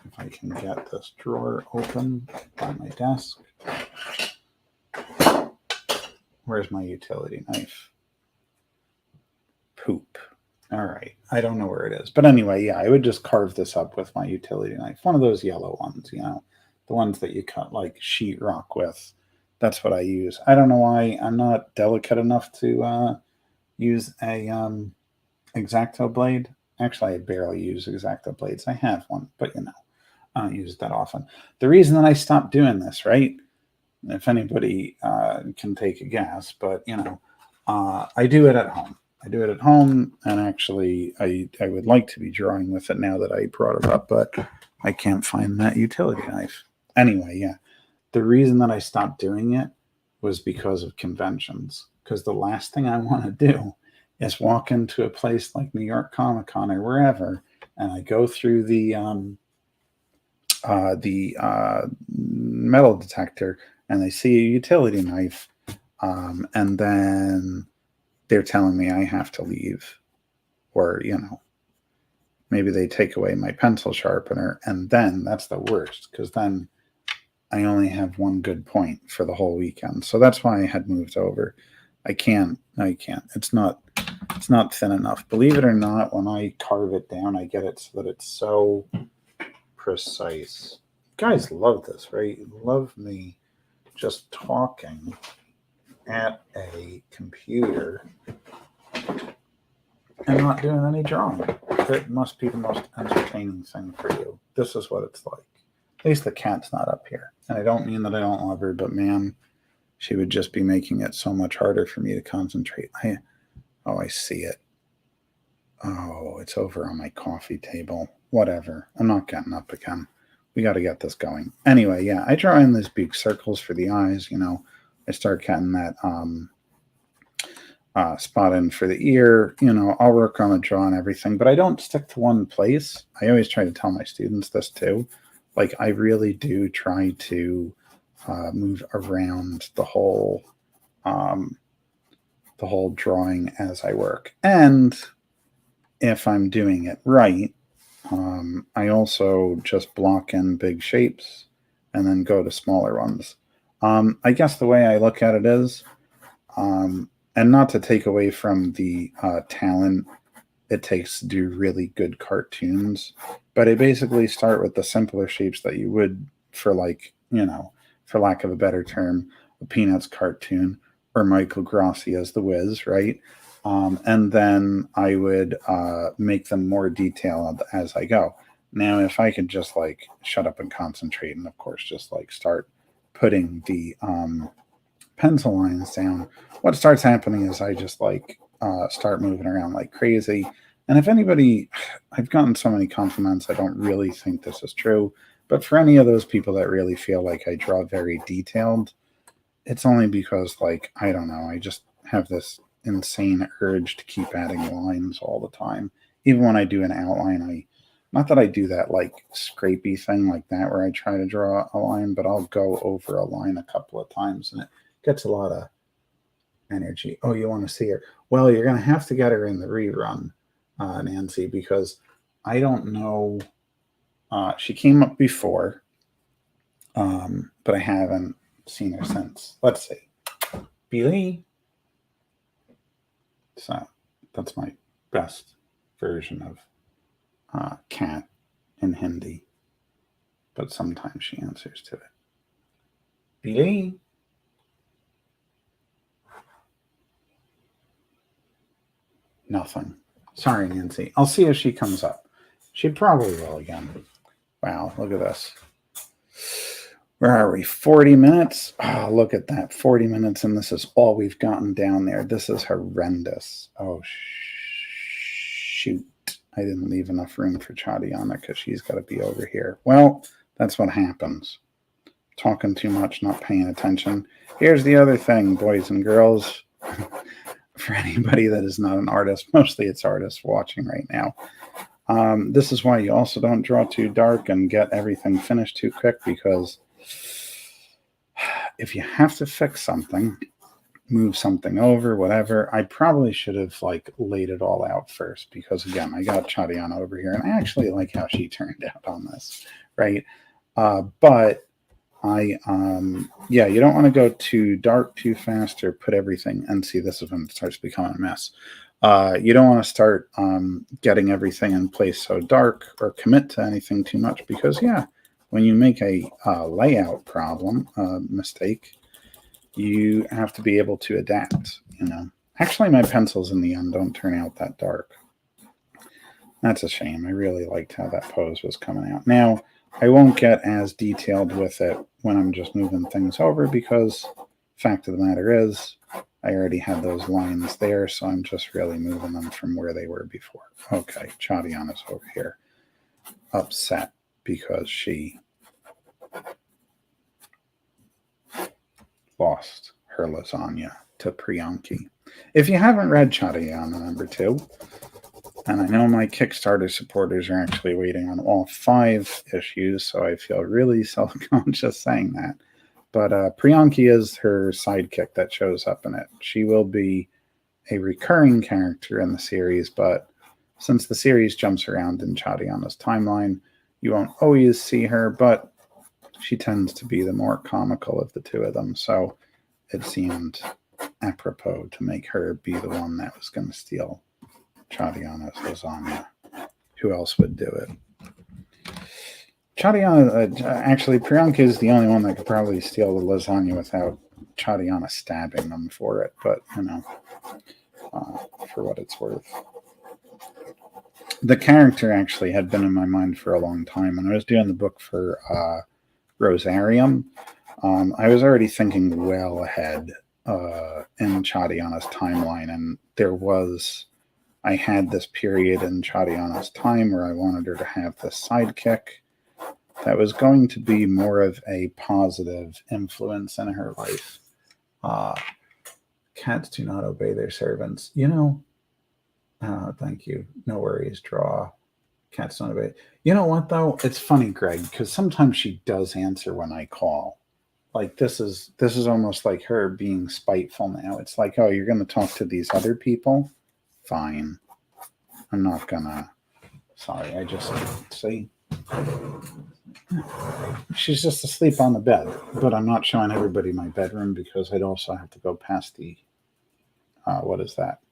If I can get this drawer open by my desk. Where's my utility knife? Poop. All right. I don't know where it is. But anyway, yeah, I would just carve this up with my utility knife. One of those yellow ones, the ones that you cut like sheetrock with. That's what I use. I don't know why I'm not delicate enough to use a X-Acto blade. Actually, I barely use X-Acto blades. I have one, but I don't use it that often. The reason that I stopped doing this, right? If anybody can take a guess, but I do it at home. I do it at home, and actually, I would like to be drawing with it now that I brought it up, but I can't find that utility knife. Anyway, yeah, the reason that I stopped doing it was because of conventions. Because the last thing I want to do is walk into a place like New York Comic Con or wherever, and I go through the metal detector, and they see a utility knife, and then they're telling me I have to leave, or maybe they take away my pencil sharpener, and then that's the worst because then I only have one good point for the whole weekend. So that's why I had moved over. I can't. It's not thin enough. Believe it or not, when I carve it down, I get it so that it's so precise. You guys love this, right? You love me just talking at a computer and not doing any drawing. It must be the most entertaining thing for you. This is what it's like. At least the cat's not up here. And I don't mean that I don't love her, but man, she would just be making it so much harder for me to concentrate. I see it. Oh, it's over on my coffee table. Whatever. I'm not getting up again. We got to get this going. Anyway, yeah, I draw in these big circles for the eyes. I start getting that spot in for the ear. I'll work on the jaw and everything, but I don't stick to one place. I always try to tell my students this too. Like I really do try to move around the whole drawing as I work. And if I'm doing it right, I also just block in big shapes and then go to smaller ones. I guess the way I look at it is, and not to take away from the talent it takes to do really good cartoons, but I basically start with the simpler shapes that you would for for lack of a better term, a Peanuts cartoon or Michael Grossi as the Wiz, right? And then I would make them more detailed as I go. Now, if I could just like shut up and concentrate, and of course, just like start putting the pencil lines down, what starts happening is I just like start moving around like crazy. And if anybody, I've gotten so many compliments, I don't really think this is true. But for any of those people that really feel like I draw very detailed, it's only because, like, I don't know, I just have this insane urge to keep adding lines all the time. Even when I do an outline, not that I do that like scrapey thing like that where I try to draw a line, but I'll go over a line a couple of times and it gets a lot of energy. Oh, you want to see her? Well, you're going to have to get her in the rerun, Nancy, because I don't know. She came up before, but I haven't seen her since. Let's see. Billy. So that's my best version of cat in Hindi, but sometimes she answers to it. Billy? Nothing. Sorry, Nancy. I'll see if she comes up. She probably will again. Wow, look at this. Where are we? 40 minutes? Oh, look at that. 40 minutes, and this is all we've gotten down there. This is horrendous. Oh, shoot. I didn't leave enough room for Chadiana because she's got to be over here. Well, that's what happens. Talking too much, not paying attention. Here's the other thing, boys and girls. For anybody that is not an artist, mostly it's artists watching right now. This is why you also don't draw too dark and get everything finished too quick, because if you have to fix something, move something over, whatever, I probably should have laid it all out first, because again, I got Chadiana over here and I actually like how she turned out on this, right? But you don't want to go too dark too fast or put everything, and see, this is when it starts becoming a mess. You don't want to start getting everything in place so dark or commit to anything too much, because when you make a layout problem mistake, you have to be able to adapt. Actually, my pencils in the end don't turn out that dark. That's a shame. I really liked how that pose was coming out. Now, I won't get as detailed with it when I'm just moving things over, because fact of the matter is, I already had those lines there, so I'm just really moving them from where they were before. Okay, Chadiana's over here, upset because she lost her lasagna to Priyanki. If you haven't read Chadiana #2, and I know my Kickstarter supporters are actually waiting on all 5 issues, so I feel really self-conscious saying that. But Priyanki is her sidekick that shows up in it. She will be a recurring character in the series, but since the series jumps around in Chadiana's timeline, you won't always see her, but she tends to be the more comical of the two of them, so it seemed apropos to make her be the one that was going to steal Chadiana's lasagna. Who else would do it? Chadiana, actually, Priyanka is the only one that could probably steal the lasagna without Chadiana stabbing them for it, but, for what it's worth. The character actually had been in my mind for a long time. When I was doing the book for Rosarium, I was already thinking well ahead in Chadiana's timeline, and I had this period in Chadiana's time where I wanted her to have this sidekick that was going to be more of a positive influence in her life. Cats do not obey their servants. Thank you. No worries. Draw. Cats don't obey. You know what, though? It's funny, Greg, because sometimes she does answer when I call. This is almost like her being spiteful now. It's like, oh, you're going to talk to these other people? Fine. I'm not going to. Sorry, I just see. She's just asleep on the bed, but I'm not showing everybody my bedroom because I'd also have to go past the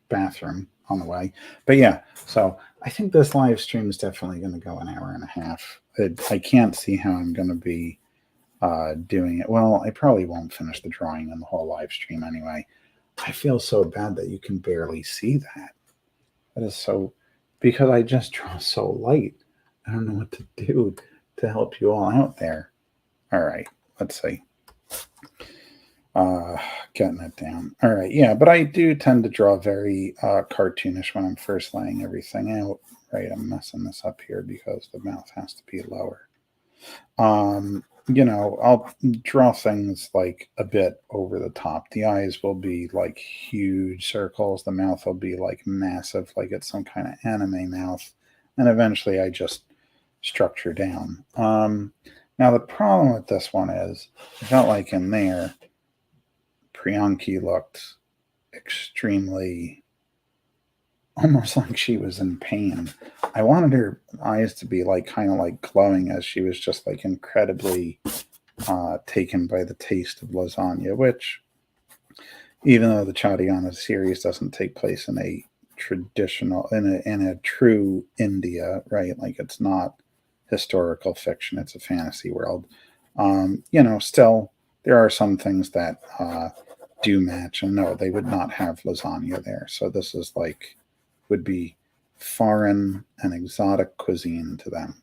bathroom on the way. But so I think this live stream is definitely going to go an hour and a half. I can't see how I'm going to be doing it. Well, I probably won't finish the drawing in the whole live stream anyway. I feel so bad that you can barely see that. That is so, because I just draw so light. I don't know what to do to help you all out there. All right, let's see. Getting it down. All right, but I do tend to draw very cartoonish when I'm first laying everything out. Right, I'm messing this up here because the mouth has to be lower. I'll draw things a bit over the top. The eyes will be huge circles. The mouth will be massive, like it's some kind of anime mouth. And eventually I just structure down. Now the problem with this one is, I felt like in there, Priyanki looked extremely, almost like she was in pain. I wanted her eyes to be kind of glowing, as she was just incredibly taken by the taste of lasagna, which, even though the Chadiana series doesn't take place in a traditional, in a true India, right? It's not historical fiction, it's a fantasy world. Still, there are some things that do match, and no, they would not have lasagna there. So this is like, would be foreign and exotic cuisine to them.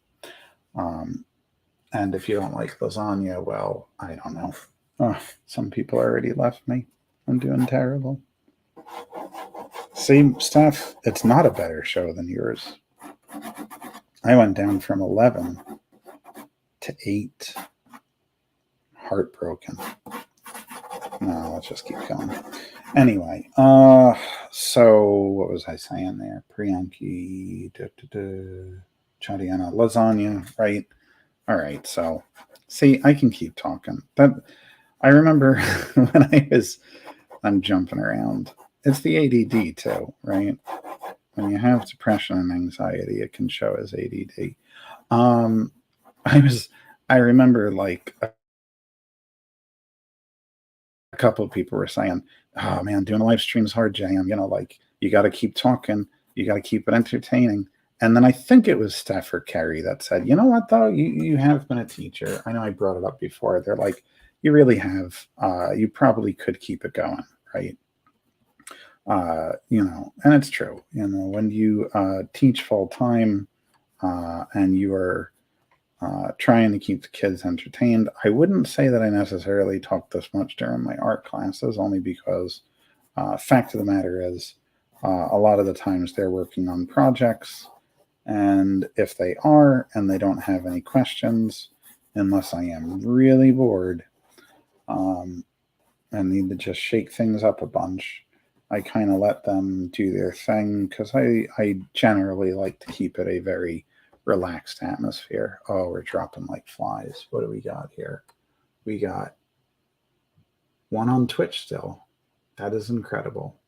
And if you don't like lasagna, well, I don't know. Oh, some people already left me. I'm doing terrible. See, Steph, it's not a better show than yours. I went down from 11 to 8. Heartbroken. No, let's just keep going. Anyway, so what was I saying there? Priyanki, Chadiana, lasagna, right? All right, so see, I can keep talking. That I remember when I'm jumping around. It's the ADD too, right? When you have depression and anxiety, it can show as ADD. I remember like a couple of people were saying, "Oh man, doing a live stream is hard, JM. Like you got to keep talking, you got to keep it entertaining." And then I think it was Steph or Carrie that said, "You know what though? You have been a teacher. I know I brought it up before. They're like, you really have. You probably could keep it going, right?" And it's true. When you teach full time and you are trying to keep the kids entertained, I wouldn't say that I necessarily talk this much during my art classes, only because fact of the matter is, a lot of the times they're working on projects, and if they are and they don't have any questions, unless I am really bored and need to just shake things up a bunch, I kind of let them do their thing, because I generally like to keep it a very relaxed atmosphere. Oh, we're dropping like flies. What do we got here? We got one on Twitch still. That is incredible.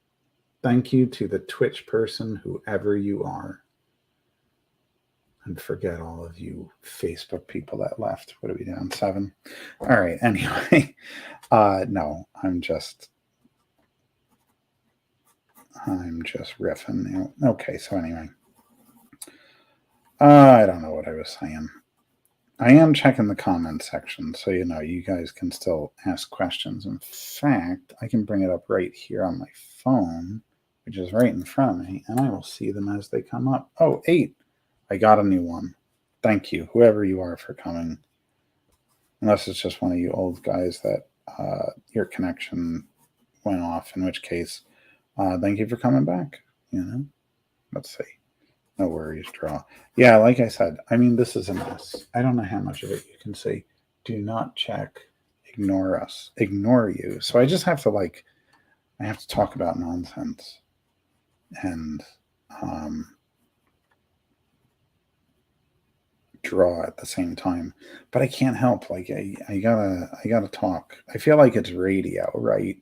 Thank you to the Twitch person, whoever you are. And forget all of you Facebook people that left. What are we down? 7? All right. Anyway, no, I'm just riffing. Okay, so anyway, I don't know what I was saying. I am checking the comment section, so you guys can still ask questions. In fact, I can bring it up right here on my phone, which is right in front of me, and I will see them as they come up. Oh, 8. I got a new one. Thank you, whoever you are, for coming. Unless it's just one of you old guys that your connection went off, in which case, thank you for coming back. Let's see. No worries, draw. Yeah, like I said, this is a mess. I don't know how much of it you can see. Do not check. Ignore us. Ignore you. So I just have to I have to talk about nonsense and draw at the same time. But I can't help. I gotta talk. I feel like it's radio, right?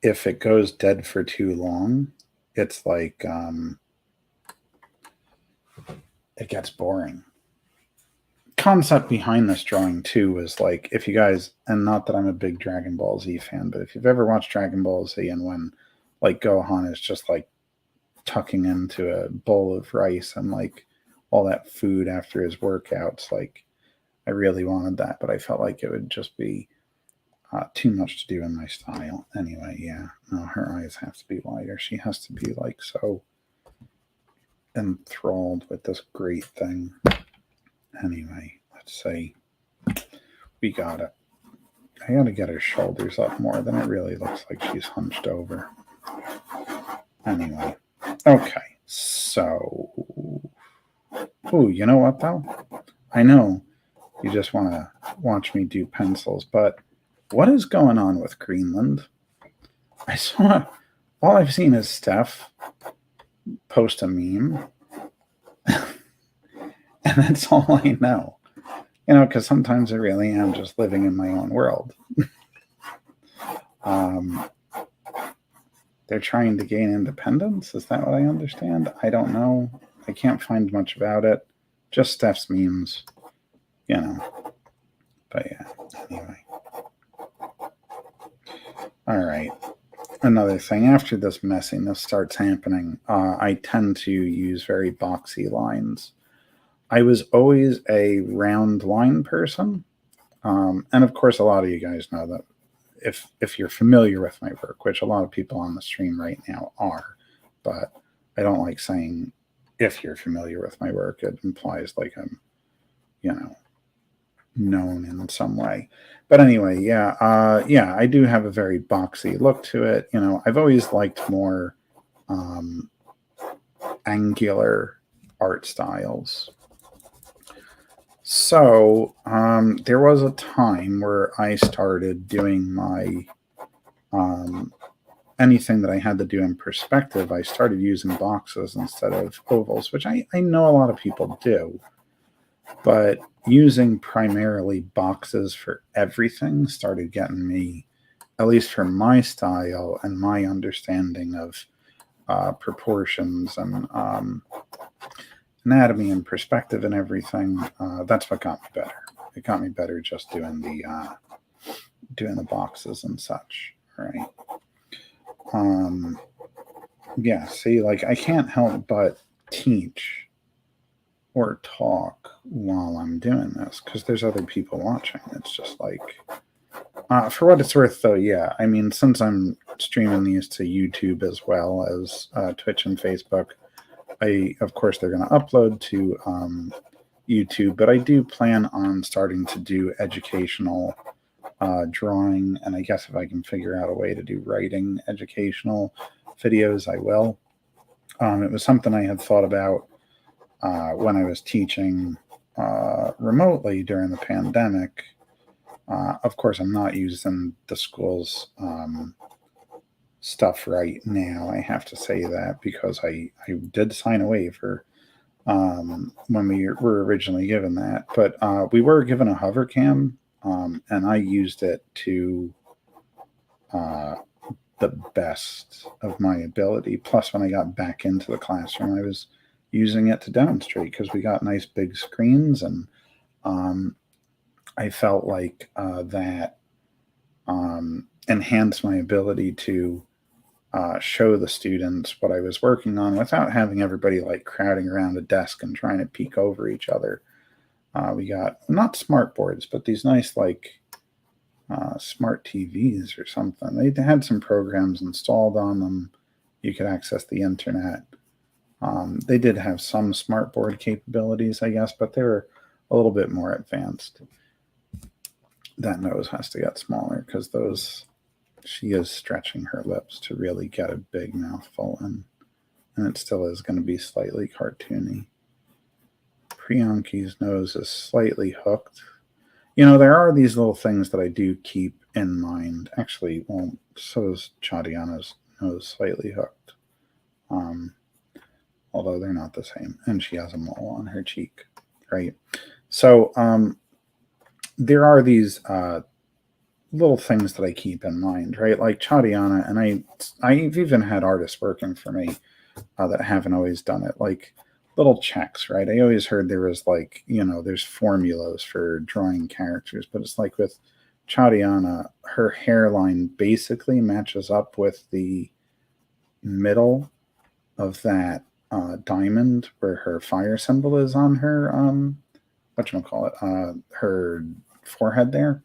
If it goes dead for too long, it's like it gets boring. Concept behind this drawing too was if you guys, and not that I'm a big Dragon Ball Z fan, but if you've ever watched Dragon Ball Z, and when Gohan is just tucking into a bowl of rice and all that food after his workouts, I really wanted that, but I felt like it would just be too much to do in my style. Anyway, yeah, no, her eyes have to be wider. She has to be so enthralled with this great thing. Anyway, let's see. We got it. I gotta get her shoulders up more. Then it really looks like she's hunched over. Anyway, okay, so, ooh, you know what though? I know you just want to watch me do pencils, but what is going on with Greenland? I saw, all I've seen is Steph post a meme, and that's all I know. Because sometimes I really am just living in my own world. They're trying to gain independence? Is that what I understand? I don't know. I can't find much about it. Just Steph's memes, But yeah, anyway. All right. Another thing, after this messiness starts happening, I tend to use very boxy lines. I was always a round line person. And of course, a lot of you guys know that if you're familiar with my work, which a lot of people on the stream right now are, but I don't like saying if you're familiar with my work. It implies like I'm, known in some way. But anyway, yeah, I do have a very boxy look to it. I've always liked more angular art styles. So there was a time where I started doing my anything that I had to do in perspective. I started using boxes instead of ovals, which I know a lot of people do, but using primarily boxes for everything started getting me, at least for my style and my understanding of proportions and anatomy and perspective and everything. That's what got me better. It got me better just doing the boxes and such, right? Yeah, see, like I can't help but teach or talk while I'm doing this because there's other people watching. It's just like, for what it's worth, though, yeah. I mean, since I'm streaming these to YouTube as well as Twitch and Facebook, of course, they're going to upload to YouTube, but I do plan on starting to do educational drawing, and I guess if I can figure out a way to do writing educational videos, I will. It was something I had thought about when I was teaching remotely during the pandemic. Of course, I'm not using the school's stuff right now. I have to say that because I did sign a waiver when we were originally given that. But we were given a hover cam, and I used it to the best of my ability. Plus, when I got back into the classroom, I was using it to demonstrate because we got nice big screens, and I felt like that enhanced my ability to show the students what I was working on without having everybody like crowding around a desk and trying to peek over each other. We got not smart boards, but these nice like smart TVs or something. They had some programs installed on them. You could access the internet. They did have some smartboard capabilities, I guess, but they were a little bit more advanced. That nose has to get smaller because she is stretching her lips to really get a big mouthful in, and it still is going to be slightly cartoony. Priyanki's nose is slightly hooked. There are these little things that I do keep in mind. Actually, well, so is Chadiana's nose slightly hooked. Although they're not the same. And she has a mole on her cheek, right? So there are these little things that I keep in mind, right? Like Chadiana, and I've even had artists working for me that haven't always done it, like little checks, right? I always heard there was like, there's formulas for drawing characters, but it's like with Chadiana, her hairline basically matches up with the middle of that diamond where her fire symbol is on her her forehead there.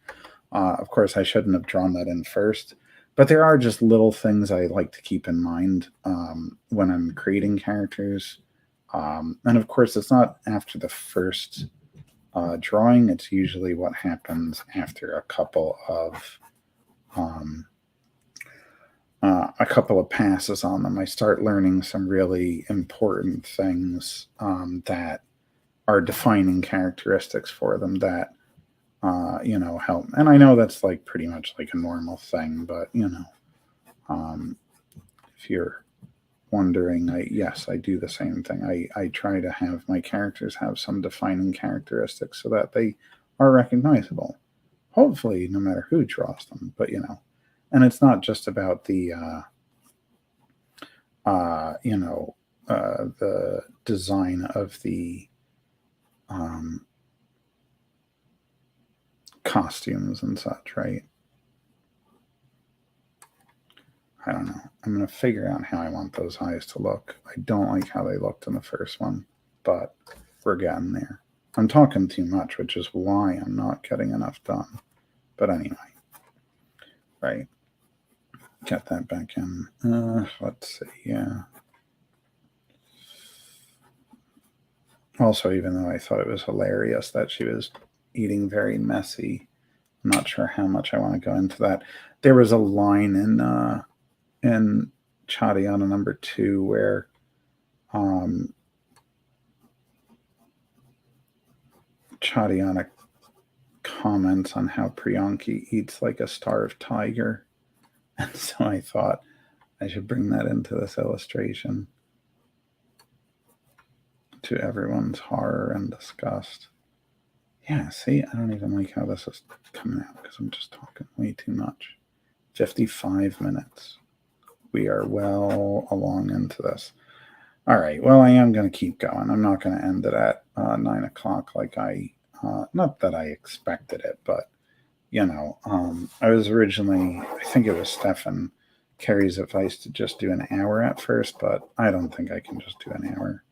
Of course, I shouldn't have drawn that in first, but there are just little things I like to keep in mind when I'm creating characters. And of course, it's not after the first drawing. It's usually what happens after a couple of passes on them. I start learning some really important things that are defining characteristics for them that help. And I know that's like pretty much like a normal thing, but if you're wondering, yes, I do the same thing. I try to have my characters have some defining characteristics so that they are recognizable. Hopefully, no matter who draws them, but and it's not just about the the design of the costumes and such, right? I don't know. I'm going to figure out how I want those eyes to look. I don't like how they looked in the first one, but we're getting there. I'm talking too much, which is why I'm not getting enough done. But anyway, right. Get that back in. Let's see, yeah. Also, even though I thought it was hilarious that she was eating very messy, I'm not sure how much I want to go into that. There was a line in Chadiana number 2 where Chadiana comments on how Priyanki eats like a starved tiger. And so I thought I should bring that into this illustration to everyone's horror and disgust. Yeah, see, I don't even like how this is coming out because I'm just talking way too much. 55 minutes. We are well along into this. All right, well, I am going to keep going. I'm not going to end it at 9 o'clock like not that I expected it, but, I was originally, I think it was Stefan Carey's advice to just do an hour at first, but I don't think I can just do an hour.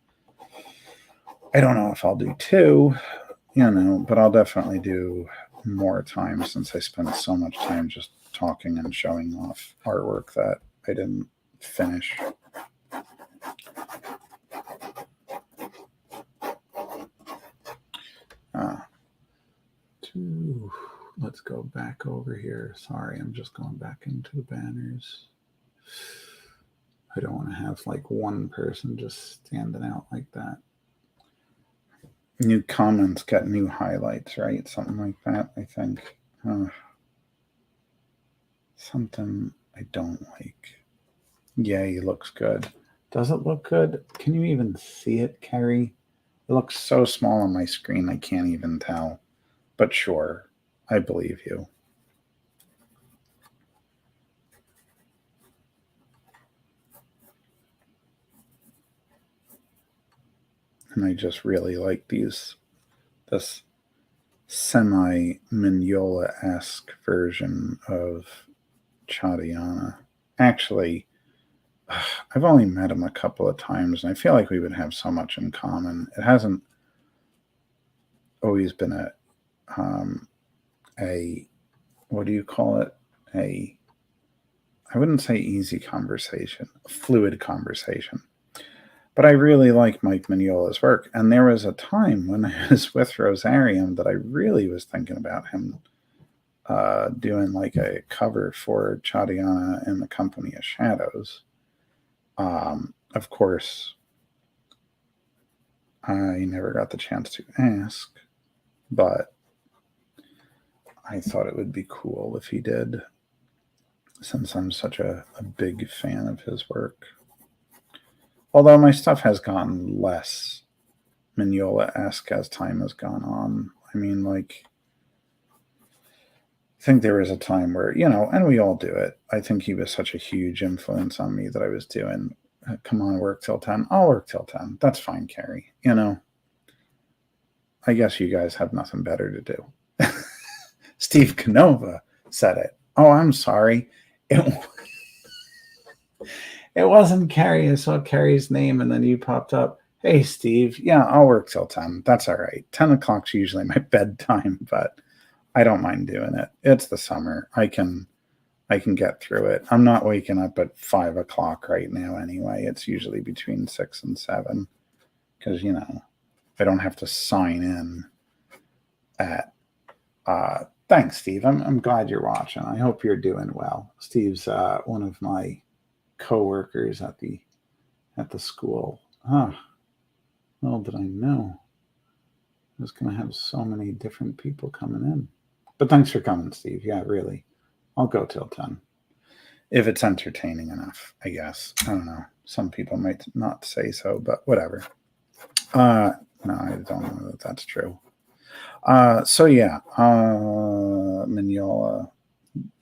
I don't know if I'll do 2, but I'll definitely do more time since I spent so much time just talking and showing off artwork that I didn't finish. Let's go back over here. Sorry, I'm just going back into the banners. I don't want to have like one person just standing out like that. New comments got new highlights, right? Something like that, I think. Something I don't like. Yeah, he looks good. Does it look good? Can you even see it, Carrie? It looks so small on my screen, I can't even tell. But sure, I believe you. And I just really like this semi-Mignola-esque version of Chadiana. Actually, I've only met him a couple of times, and I feel like we would have so much in common. It hasn't always been a what do you call it? I wouldn't say easy conversation, a fluid conversation. But I really like Mike Mignola's work, and there was a time when I was with Rosarium that I really was thinking about him doing like a cover for Chadiana in the Company of Shadows. Of course, I never got the chance to ask, but I thought it would be cool if he did, since I'm such a big fan of his work. Although my stuff has gotten less Mignola-esque as time has gone on. I mean, like, I think there was a time where, and we all do it. I think he was such a huge influence on me that I was doing, come on, work till 10. I'll work till 10. That's fine, Carrie. I guess you guys have nothing better to do. Steve Canova said it. Oh, I'm sorry. It wasn't Carrie. I saw Carrie's name and then you popped up. Hey, Steve. Yeah, I'll work till 10. That's all right. 10 o'clock's usually my bedtime, but I don't mind doing it. It's the summer. I can get through it. I'm not waking up at 5 o'clock right now anyway. It's usually between 6 and 7 because, I don't have to sign in at thanks, Steve. I'm glad you're watching. I hope you're doing well. Steve's one of my co-workers at the school. Little did I know I was going to have so many different people coming in. But thanks for coming, Steve. Yeah, really. I'll go till 10. If it's entertaining enough, I guess. I don't know. Some people might not say so, but whatever. No, I don't know that that's true. So yeah, Mignola,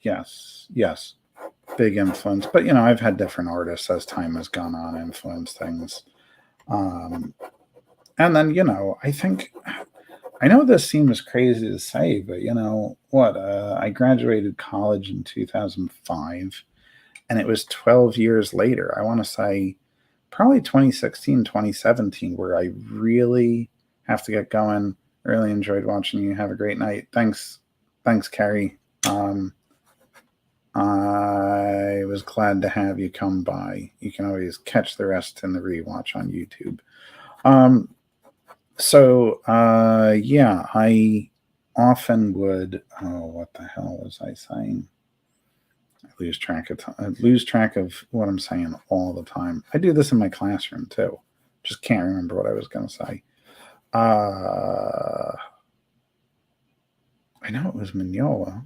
yes, big influence. But I've had different artists as time has gone on influence things. And then I know this seems crazy to say, but I graduated college in 2005, and it was 12 years later. I want to say probably 2016, 2017, where I really have to get going. Really enjoyed watching you. Have a great night. Thanks, Carrie. I was glad to have you come by. You can always catch the rest in the rewatch on YouTube. Yeah, I often would. Oh, what the hell was I saying? I lose track of what I'm saying all the time. I do this in my classroom too. Just can't remember what I was going to say. I know it was Mignola.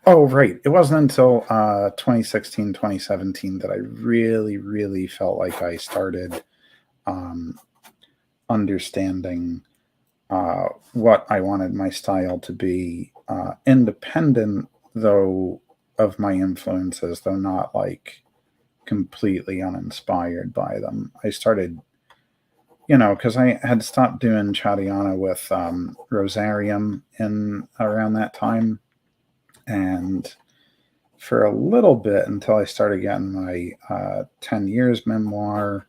Oh, right. It wasn't until 2016, 2017 that I really, really felt like I started understanding what I wanted my style to be, independent, though, of my influences, though not like completely uninspired by them. I started, because I had stopped doing Chadiana with Rosarium in around that time. And for a little bit until I started getting my 10 years memoir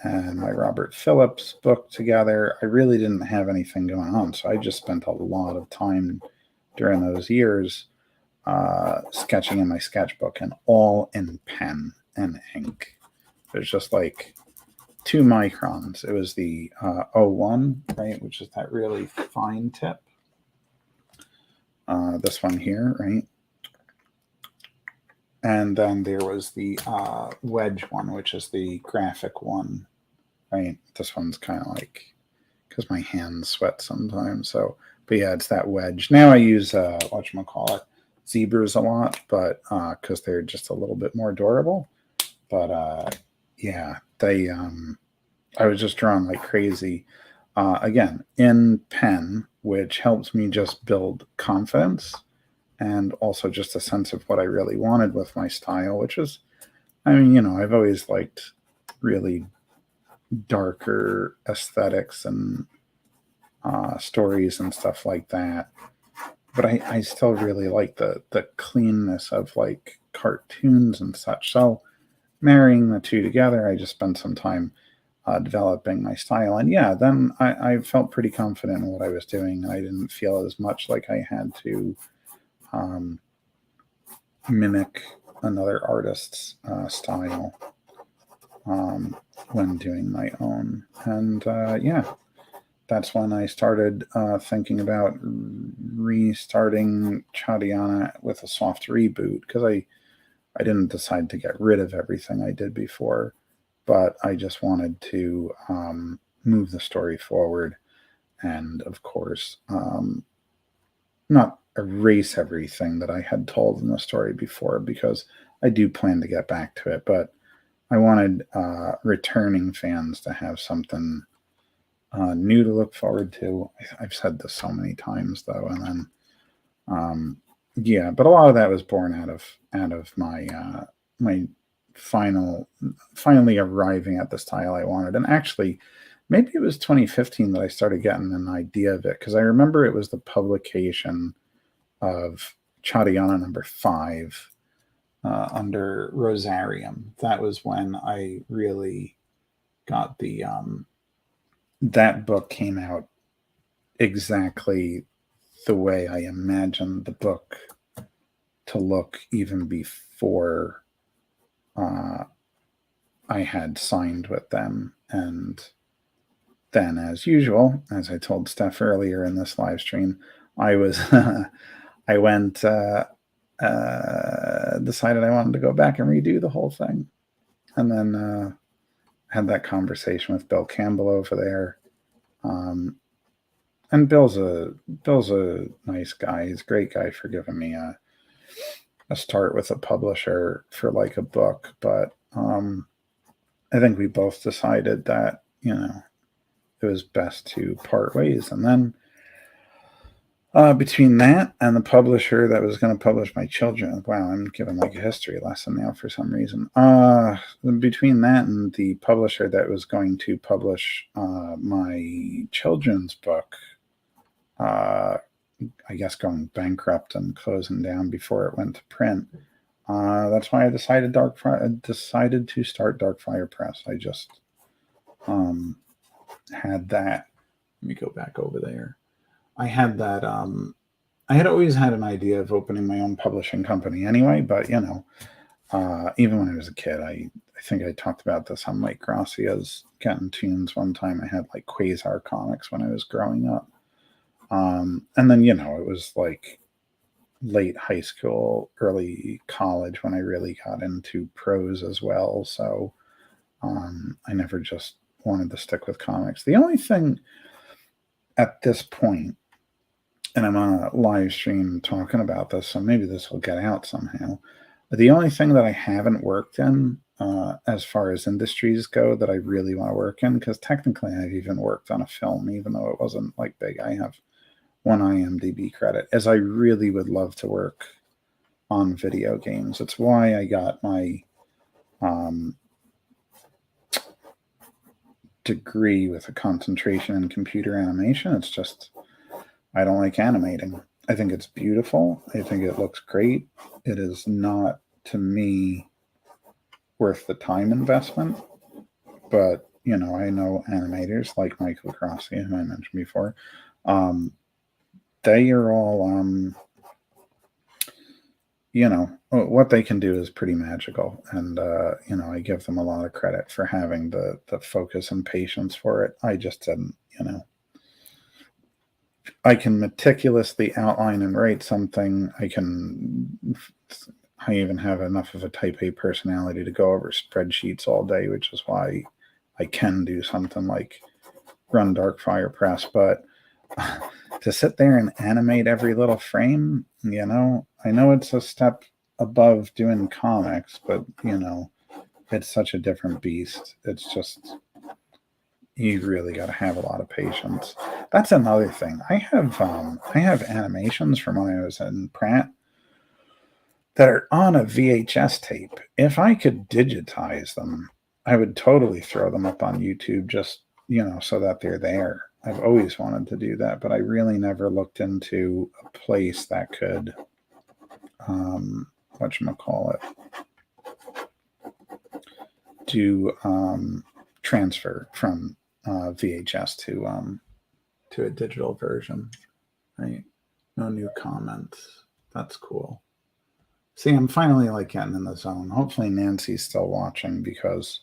and my Robert Phillips book together, I really didn't have anything going on. So I just spent a lot of time during those years sketching in my sketchbook, and all in pen and ink. It was just like 2 microns. It was the 01, right, which is that really fine tip. This one here, right? And then there was the wedge one, which is the graphic one, right? This one's kind of like, because my hands sweat sometimes. So, but yeah, it's that wedge. Now I use, whatchamacallit, zebras a lot, but because they're just a little bit more durable. But yeah, they, I was just drawing like crazy. Again, in pen, which helps me just build confidence and also just a sense of what I really wanted with my style, which is, I mean, I've always liked really darker aesthetics and stories and stuff like that. But I still really like the cleanness of like cartoons and such. So marrying the two together, I just spent some time developing my style. And yeah, then I felt pretty confident in what I was doing. And I didn't feel as much like I had to mimic another artist's style when doing my own. And yeah, that's when I started thinking about restarting Chadiana with a soft reboot, because I didn't decide to get rid of everything I did before, but I just wanted to move the story forward and, of course, not erase everything that I had told in the story before, because I do plan to get back to it, but I wanted returning fans to have something new to look forward to. I've said this so many times, though, and then yeah, but a lot of that was born out of my my finally arriving at the style I wanted. And actually, maybe it was 2015 that I started getting an idea of it, because I remember it was the publication of Chadiana number 5 under Rosarium. That was when I really got the that book came out exactly the way I imagined the book to look even before I had signed with them. And then, as usual, as I told Steph earlier in this live stream, I was I went decided I wanted to go back and redo the whole thing, and then had that conversation with Bill Campbell over there. And Bill's a nice guy. He's a great guy for giving me a start with a publisher for like a book. But I think we both decided that, it was best to part ways. And then between that and the publisher that was going to publish my children, wow, I'm giving like a history lesson now for some reason. Between that and the publisher that was going to publish my children's book, I guess going bankrupt and closing down before it went to print. That's why I decided to start Darkfire Press. I just had that Let me go back over there. I had that. I had always had an idea of opening my own publishing company anyway, but even when I was a kid, I think I talked about this on Mike Gracia's Getting Tunes one time. I had like Quasar comics when I was growing up. And then, it was like late high school, early college when I really got into prose as well. So I never just wanted to stick with comics. The only thing at this point, and I'm on a live stream talking about this, so maybe this will get out somehow. The only thing that I haven't worked in as far as industries go that I really want to work in, because technically I've even worked on a film, even though it wasn't like big. I have one IMDb credit, as I really would love to work on video games. It's why I got my degree with a concentration in computer animation. It's just, I don't like animating. I think it's beautiful. I think it looks great. It is not, to me, worth the time investment. But, I know animators like Michael Gracia, who I mentioned before. They are all, what they can do is pretty magical. And, I give them a lot of credit for having the focus and patience for it. I just didn't, I can meticulously outline and write something. I even have enough of a type A personality to go over spreadsheets all day, which is why I can do something like run Darkfire Press. But to sit there and animate every little frame, I know it's a step above doing comics, but, it's such a different beast. It's just, you really got to have a lot of patience. That's another thing. I have animations from when I was in Pratt that are on a VHS tape. If I could digitize them, I would totally throw them up on YouTube, just, so that they're there. I've always wanted to do that, but I really never looked into a place that could, whatchamacallit, do transfer from VHS to a digital version. Right? No new comments. That's cool. See, I'm finally getting in the zone. Hopefully Nancy's still watching, because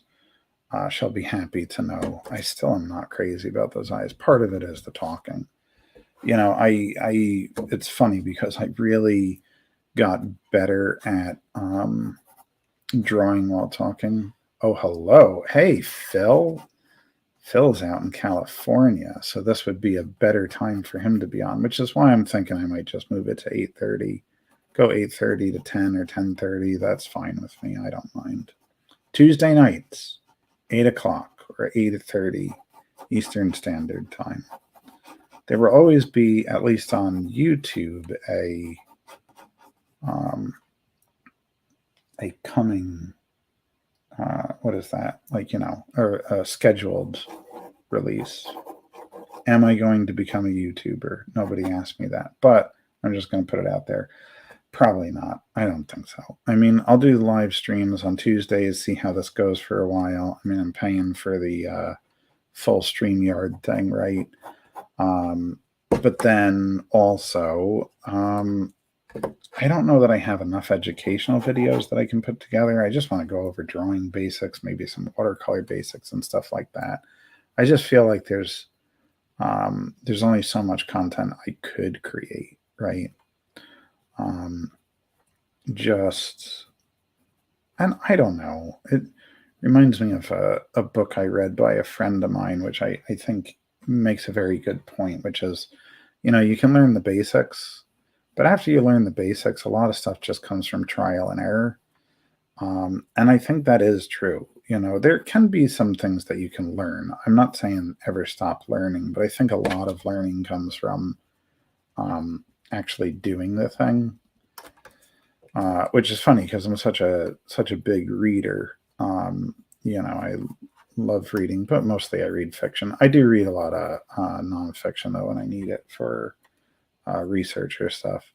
she'll be happy to know I still am not crazy about those eyes. Part of it is the talking. It's funny because I really got better at drawing while talking. Oh, hello. Hey, Phil. Phil's out in California, so this would be a better time for him to be on, which is why I'm thinking I might just move it to 8:30. Go 8:30 to 10 or 10:30. That's fine with me. I don't mind. Tuesday nights, 8 o'clock or 8:30 Eastern Standard Time. There will always be, at least on YouTube, a coming, what is that? Or a scheduled release. Am I going to become a YouTuber? Nobody asked me that, but I'm just going to put it out there. Probably not. I don't think so. I mean, I'll do live streams on Tuesdays, see how this goes for a while. I mean, I'm paying for the full StreamYard thing, right? But then also, I don't know that I have enough educational videos that I can put together. I just want to go over drawing basics, maybe some watercolor basics and stuff like that. I just feel like there's only so much content I could create, right? And I don't know. It reminds me of a book I read by a friend of mine, which I think makes a very good point, which is, you can learn the basics, but after you learn the basics, a lot of stuff just comes from trial and error. And I think that is true. There can be some things that you can learn. I'm not saying ever stop learning, but I think a lot of learning comes from actually doing the thing, which is funny because I'm such a big reader. I love reading, but mostly I read fiction. I do read a lot of nonfiction, though, when I need it for research or stuff.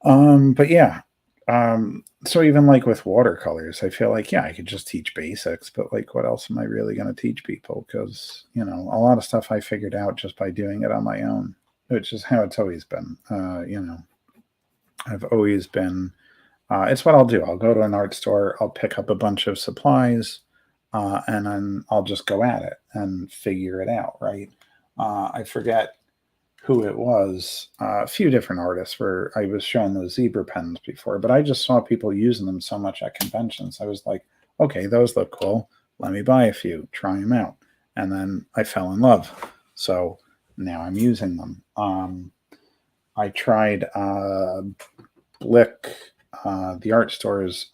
But yeah, So even like with watercolors, I feel like, yeah, I could just teach basics, but like, what else am I really going to teach people? Because, a lot of stuff I figured out just by doing it on my own, which is how it's always been. I've always been, it's what I'll do. I'll go to an art store, I'll pick up a bunch of supplies, and then I'll just go at it and figure it out, right? I forget who it was, a few different artists where I was shown those zebra pens before, but I just saw people using them so much at conventions. I was like, okay, those look cool. Let me buy a few, try them out. And then I fell in love. So now I'm using them. I tried Blick, the art stores,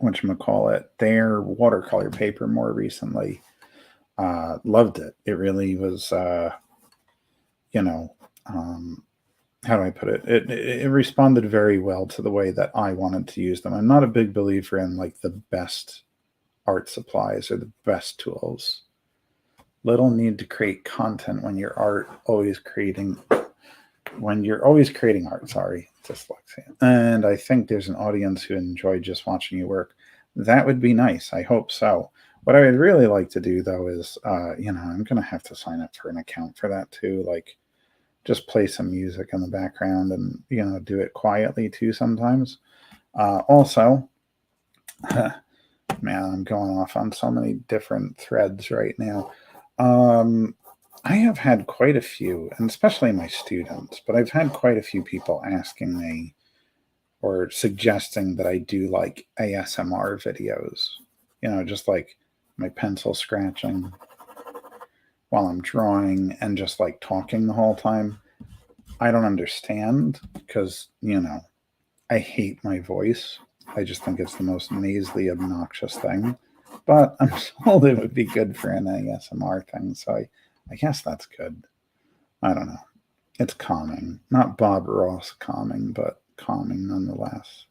whatchamacallit, their watercolor paper more recently. Loved it. It really was, you know, how do I put it? It responded very well to the way that I wanted to use them. I'm not a big believer in like the best art supplies or the best tools. Little need to create content when you're always creating art. Sorry, dyslexia. And I think there's an audience who enjoy just watching you work. That would be nice. I hope so. What I would really like to do though is, I'm gonna have to sign up for an account for that too. Like, just play some music in the background and do it quietly too sometimes. Also, man, I'm going off on so many different threads right now. I have had quite a few, and especially my students, but I've had quite a few people asking me or suggesting that I do like ASMR videos, just like my pencil scratching while I'm drawing and just like talking the whole time. I don't understand because, I hate my voice. I just think it's the most nasally, obnoxious thing. But I'm told it would be good for an ASMR thing, so I guess that's good. I don't know. It's calming. Not Bob Ross calming, but calming nonetheless.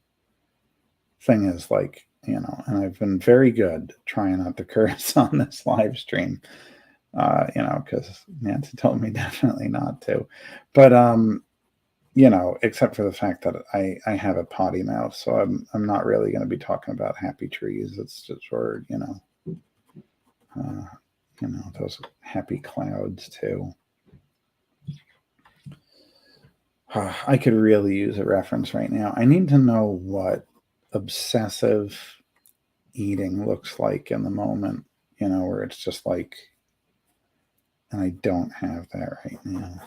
Thing is, like, and I've been very good trying not to curse on this live stream, because Nancy told me definitely not to. But, except for the fact that I have a potty mouth, so I'm not really going to be talking about happy trees. It's just for those happy clouds too. I could really use a reference right now. I need to know what obsessive eating looks like in the moment. Where it's just like, and I don't have that right now.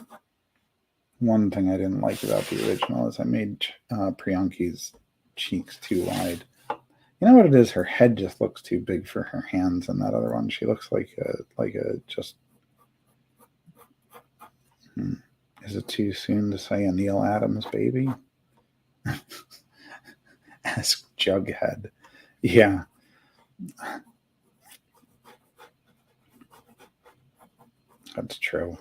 One thing I didn't like about the original is I made Priyanki's cheeks too wide. You know what it is? Her head just looks too big for her hands, and that other one, she looks like a just. Is it too soon to say a Neil Adams baby? Ask Jughead. Yeah. That's true.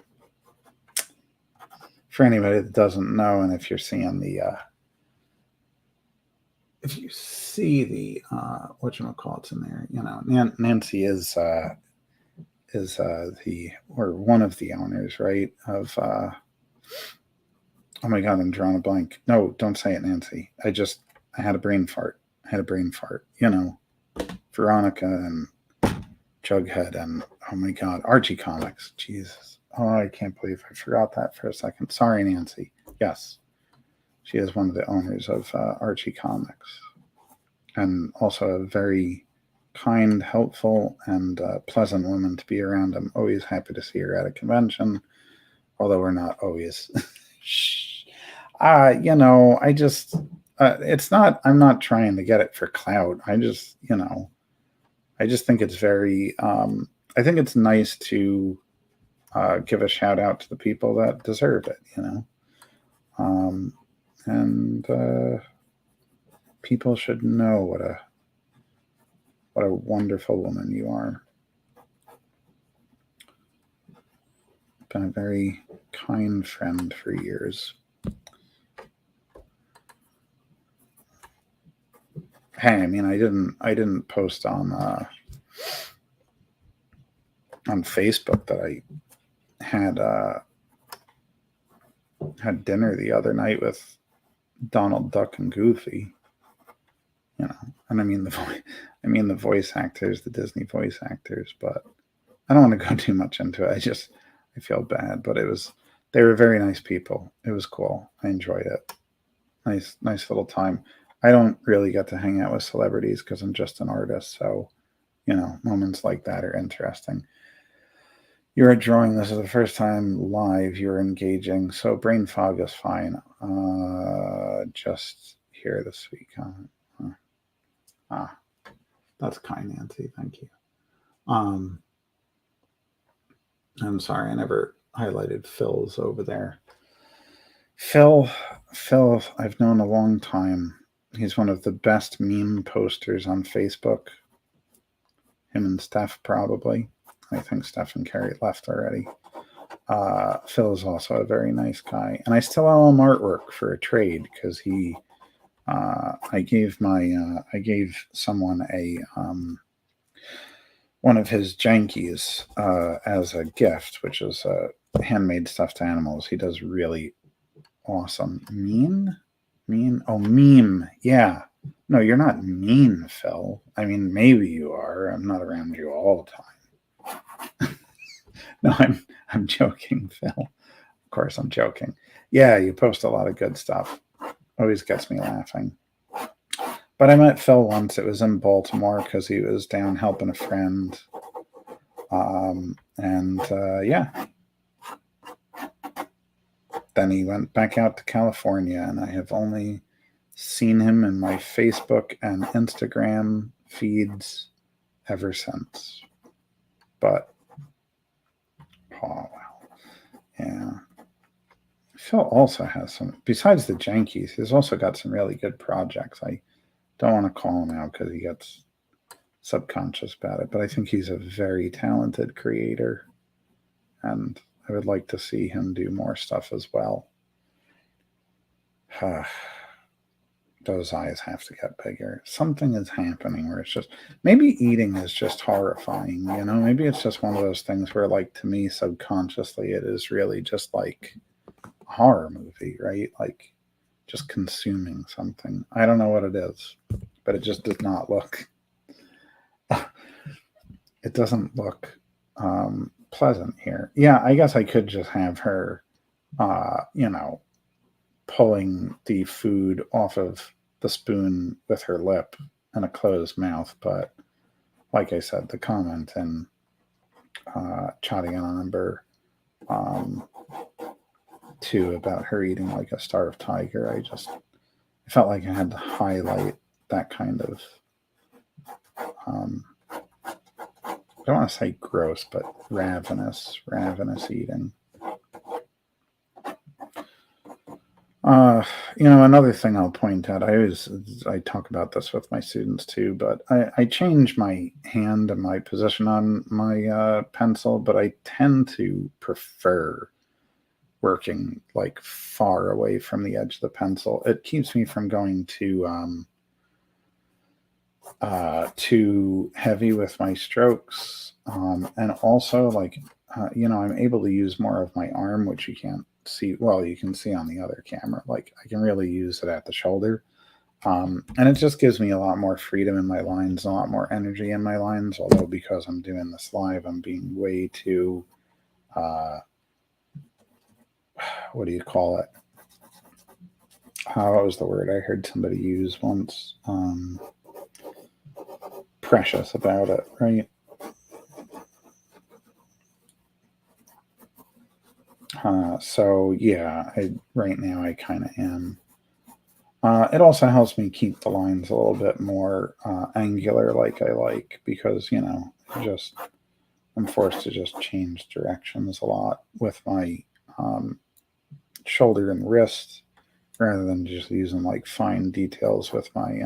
For anybody that doesn't know, and if you're seeing the if you see the whatchamacallits in there, Nancy is the or one of the owners, right? Of oh my god, I'm drawing a blank. No, don't say it, Nancy. I had a brain fart. Veronica and Jughead and oh my god, Archie Comics. Jesus. Oh, I can't believe I forgot that for a second. Sorry, Nancy. Yes, she is one of the owners of Archie Comics, and also a very kind, helpful, and pleasant woman to be around. I'm always happy to see her at a convention, although we're not always. I just, it's not, I'm not trying to get it for clout. I just think it's very, I think it's nice to give a shout out to the people that deserve it, and people should know what a wonderful woman you are. Been a very kind friend for years. Hey, I mean, I didn't post on Facebook that I had dinner the other night with Donald Duck and Goofy, and I mean the voice actors, the Disney voice actors, but I don't want to go too much into it. I feel bad, but they were very nice people. It was cool. I enjoyed it. Nice little time. I don't really get to hang out with celebrities because I'm just an artist, so moments like that are interesting. You're drawing. This is the first time live you're engaging, so brain fog is fine. Just here this week. That's kind, Nancy. Thank you. I'm sorry, I never highlighted Phil's over there. Phil, I've known a long time. He's one of the best meme posters on Facebook. Him and Steph, probably. I think Steph and Carrie left already. Phil is also a very nice guy, and I still owe him artwork for a trade because I gave someone one of his jankies as a gift, which is handmade stuffed animals. He does really awesome. Meme. Yeah. No, you're not mean, Phil. I mean, maybe you are. I'm not around you all the time. No, I'm joking, Phil. Of course I'm joking. Yeah, you post a lot of good stuff. Always gets me laughing. But I met Phil once. It was in Baltimore because he was down helping a friend. Yeah. Then he went back out to California, and I have only seen him in my Facebook and Instagram feeds ever since. But, oh, wow. Yeah. Phil also has some, besides the jankies, he's also got some really good projects. I don't want to call him out because he gets subconscious about it, but I think he's a very talented creator, and I would like to see him do more stuff as well. Those eyes have to get bigger. Something is happening where it's just, maybe eating is just horrifying, maybe it's just one of those things where, like, to me, subconsciously, it is really just like a horror movie, right? Like, just consuming something. I don't know what it is, but it just does not look, it doesn't look pleasant here. Yeah, I guess I could just have her, pulling the food off of the spoon with her lip and a closed mouth. But like I said, the comment in chatting on number 2 about her eating like a starved tiger, I felt like I had to highlight that kind of, I don't want to say gross, but ravenous eating. Another thing I'll point out, I talk about this with my students too, but I change my hand and my position on my pencil, but I tend to prefer working like far away from the edge of the pencil. It keeps me from going too heavy with my strokes, and also I'm able to use more of my arm, which you can't see. Well, you can see on the other camera. Like, I can really use it at the shoulder, and it just gives me a lot more freedom in my lines, a lot more energy in my lines. Although, because I'm doing this live, I'm being way too what do you call it? What was the word I heard somebody use once? Precious about it, right? So yeah, right now I kind of am. It also helps me keep the lines a little bit more angular, like I like, because I'm forced to just change directions a lot with my shoulder and wrist, rather than just using like fine details with my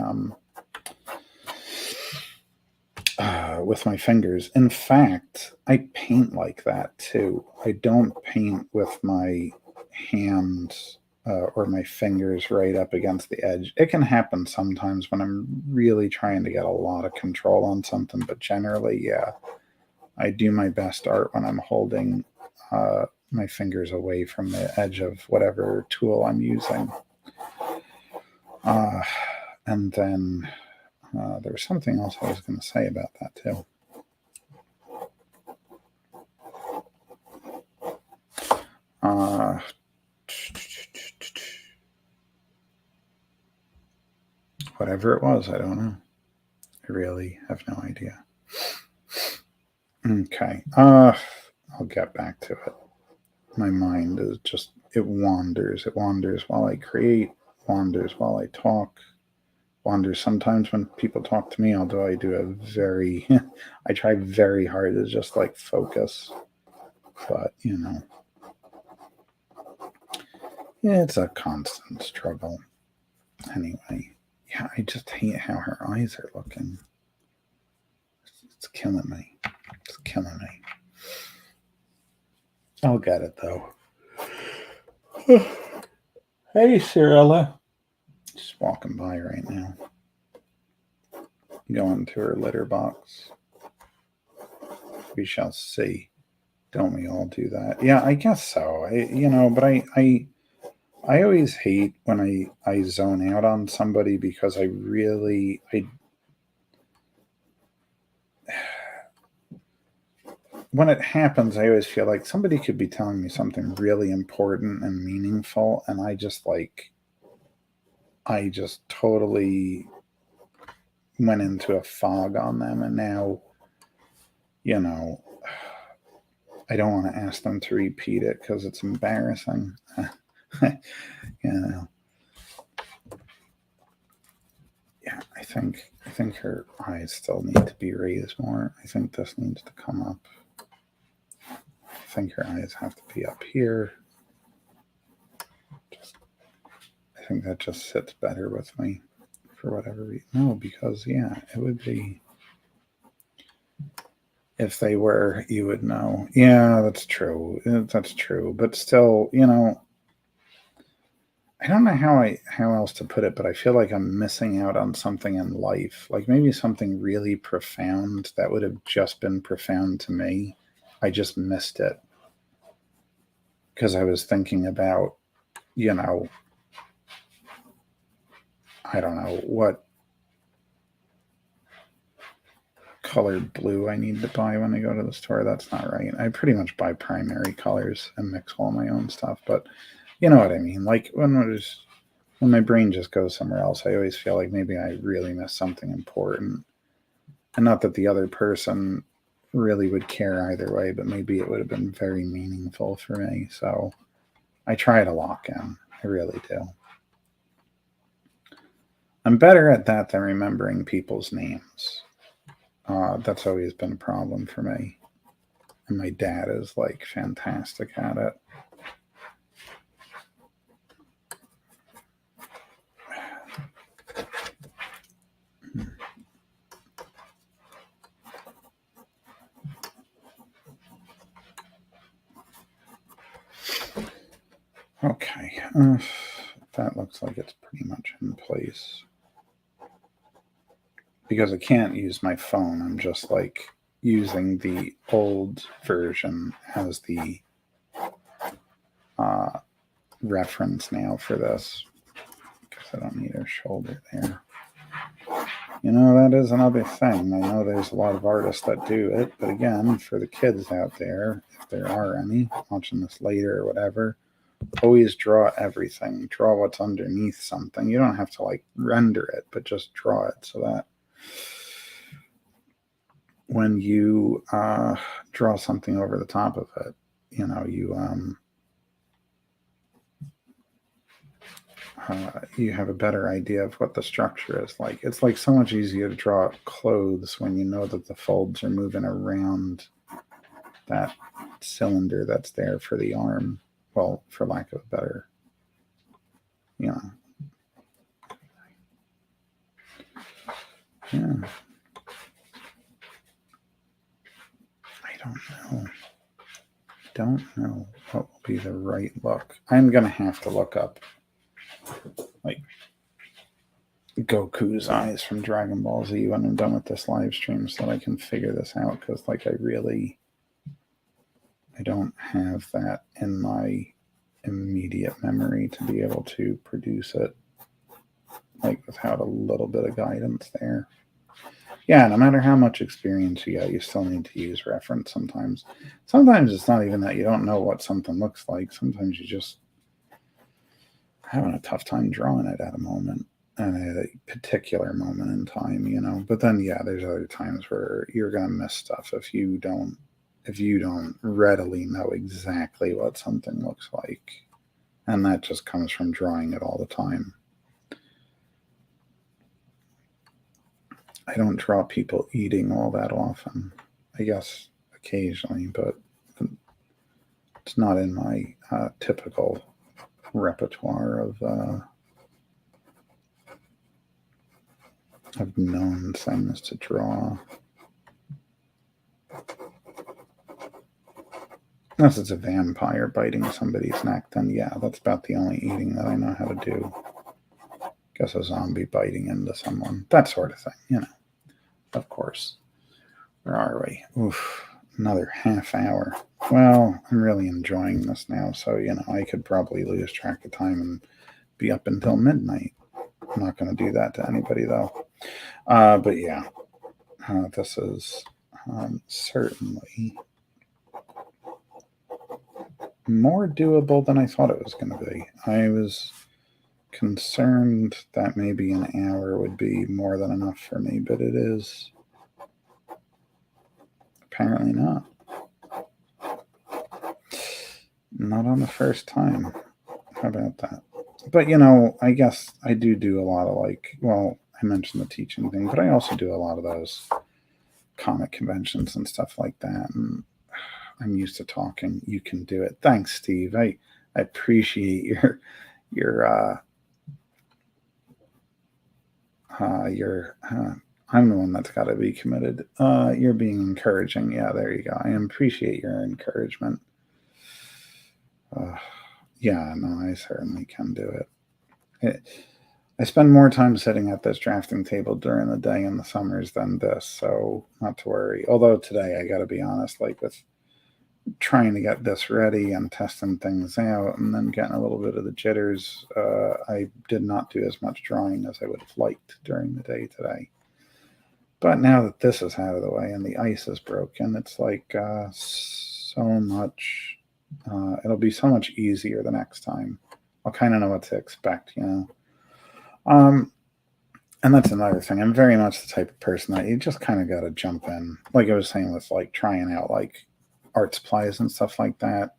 fingers. In fact, I paint like that too. I don't paint with my hands or my fingers right up against the edge. It can happen sometimes when I'm really trying to get a lot of control on something, but generally, yeah, I do my best art when I'm holding my fingers away from the edge of whatever tool I'm using. And then there was something else I was going to say about that too. Whatever it was, I don't know. I really have no idea. Okay. I'll get back to it. My mind is just, it wanders. It wanders while I create, wanders while I talk, wanders sometimes when people talk to me, although I do a very, I try very hard to just like focus. But, you know, it's a constant struggle. Anyway, yeah, I just hate how her eyes are looking. It's killing me. It's killing me. I'll get it though. Hey, Cirilla. Just walking by right now. Going to her litter box. We shall see. Don't we all do that? Yeah, I guess so. But I always hate when I zone out on somebody because I when it happens, I always feel like somebody could be telling me something really important and meaningful, and I just totally went into a fog on them, and now, I don't want to ask them to repeat it because it's embarrassing. Yeah, I think her eyes still need to be raised more. I think this needs to come up. I think her eyes have to be up here. I think that just sits better with me for whatever reason. No, because it would be. If they were, you would know. Yeah, that's true. That's true. But still, I don't know how else to put it, but I feel like I'm missing out on something in life. Like maybe something really profound that would have just been profound to me. I just missed it because I was thinking about, I don't know what colored blue I need to buy when I go to the store. That's not right. I pretty much buy primary colors and mix all my own stuff, but you know what I mean? Like when my brain just goes somewhere else, I always feel like maybe I really missed something important. And not that the other person really would care either way, but maybe it would have been very meaningful for me. So I try to lock in. I really do. I'm better at that than remembering people's names. That's always been a problem for me. And my dad is like fantastic at it. Okay. That looks like it's pretty much in place. Because I can't use my phone, I'm just like using the old version as the reference now for this. Because I don't need a shoulder there. That is another thing. I know there's a lot of artists that do it, but again, for the kids out there, if there are any watching this later or whatever, always draw everything. Draw what's underneath something. You don't have to like render it, but just draw it so that when you draw something over the top of it, you have a better idea of what the structure is like. It's like so much easier to draw clothes when you know that the folds are moving around that cylinder that's there for the arm. Well, for lack of a better, Yeah. Don't know what will be the right look. I'm gonna have to look up like Goku's eyes from Dragon Ball Z when I'm done with this live stream so that I can figure this out, because like I don't have that in my immediate memory to be able to produce it like without a little bit of guidance there. Yeah, no matter how much experience you got, you still need to use reference sometimes. Sometimes it's not even that you don't know what something looks like. Sometimes you just having a tough time drawing it at a moment, at a particular moment in time, you know. But then, yeah, there's other times where you're gonna miss stuff if you don't readily know exactly what something looks like, and that just comes from drawing it all the time. I don't draw people eating all that often. I guess occasionally, but it's not in my typical repertoire of known things to draw. Unless it's a vampire biting somebody's neck, then yeah, that's about the only eating that I know how to do. Guess a zombie biting into someone, that sort of thing, you know. Of course. Where are we? Oof, another half hour. Well, I'm really enjoying this now, so you know I could probably lose track of time and be up until midnight. I'm not going to do that to anybody though. But yeah, this is certainly more doable than I thought it was going to be. I was concerned that maybe an hour would be more than enough for me, but it is apparently not. Not on the first time. How about that? But you know, I guess I do a lot of I mentioned the teaching thing, but I also do a lot of those comic conventions and stuff like that. And I'm used to talking. You can do it. Thanks, Steve. I appreciate your I'm the one that's got to be committed. You're being encouraging. Yeah, there you go. I appreciate your encouragement. Yeah, no, I certainly can do it. I spend more time sitting at this drafting table during the day in the summers than this, so not to worry. Although today, I got to be honest, like with trying to get this ready and testing things out and then getting a little bit of the jitters, I did not do as much drawing as I would have liked during the day today. But now that this is out of the way and the ice is broken, it's like so much. It'll be so much easier the next time. I'll kind of know what to expect, you know. And that's another thing. I'm very much the type of person that you just kind of got to jump in. Like I was saying with like trying out like art supplies and stuff like that.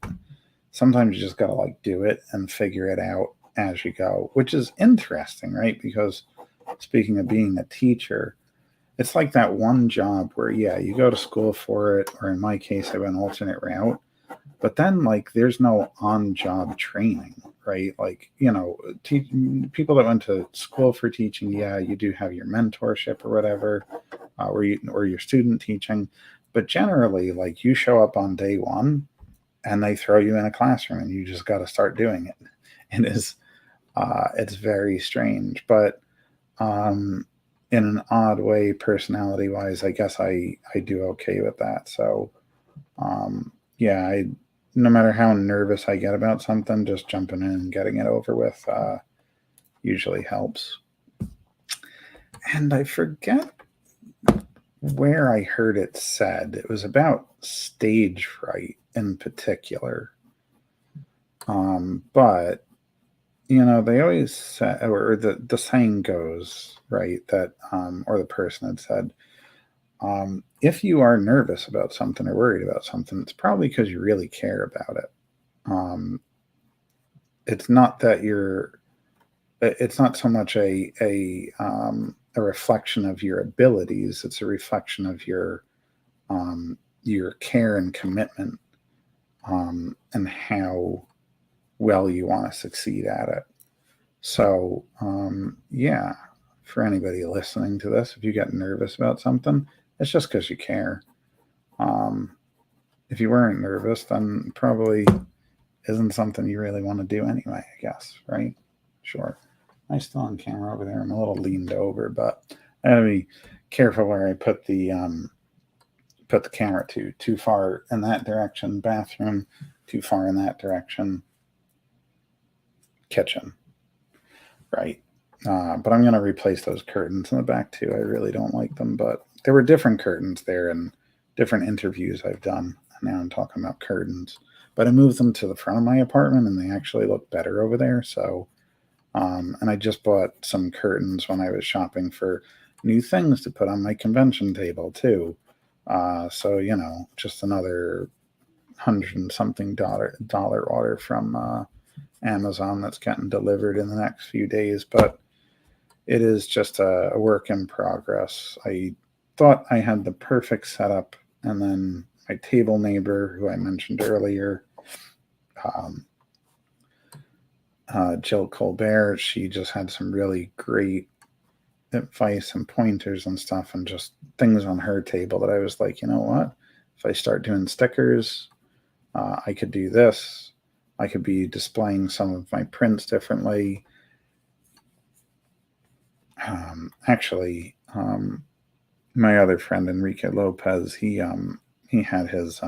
Sometimes you just got to like do it and figure it out as you go, which is interesting, right? Because speaking of being a teacher, it's like that one job where, yeah, you go to school for it, or in my case, I went an alternate route, but then like there's no on-job training, right? Like, you know, people that went to school for teaching, yeah, you do have your mentorship or whatever, or your student teaching, but generally, like you show up on day one and they throw you in a classroom and you just got to start doing it. It is, it's very strange, but in an odd way, personality wise, I guess I do okay with that. So, yeah, no matter how nervous I get about something, just jumping in and getting it over with usually helps. And I forget where I heard it said. It was about stage fright in particular. But you know, they always say, or the saying goes, right, that or the person had said, if you are nervous about something or worried about something, it's probably because you really care about it. It's not that it's not so much a reflection of your abilities. It's a reflection of your care and commitment, and how well you want to succeed at it. So, yeah, for anybody listening to this, if you get nervous about something, it's just because you care. If you weren't nervous, then probably isn't something you really want to do anyway, I guess, right? Sure. I'm still on camera over there. I'm a little leaned over, but I gotta be careful where I put the camera too far in that direction, bathroom, too far in that direction, kitchen, right? But I'm going to replace those curtains in the back too. I really don't like them, but there were different curtains there and different interviews I've done. Now I'm talking about curtains, but I moved them to the front of my apartment and they actually look better over there. So, and I just bought some curtains when I was shopping for new things to put on my convention table too. So just another hundred and something dollar order from Amazon that's getting delivered in the next few days, but it is just a work in progress. I thought I had the perfect setup, and then my table neighbor, who I mentioned earlier, um, Jill Colbert, she just had some really great advice and pointers and stuff, and just things on her table that I was like, you know what? If I start doing stickers, I could do this. I could be displaying some of my prints differently. Actually, my other friend Enrique Lopez, he had his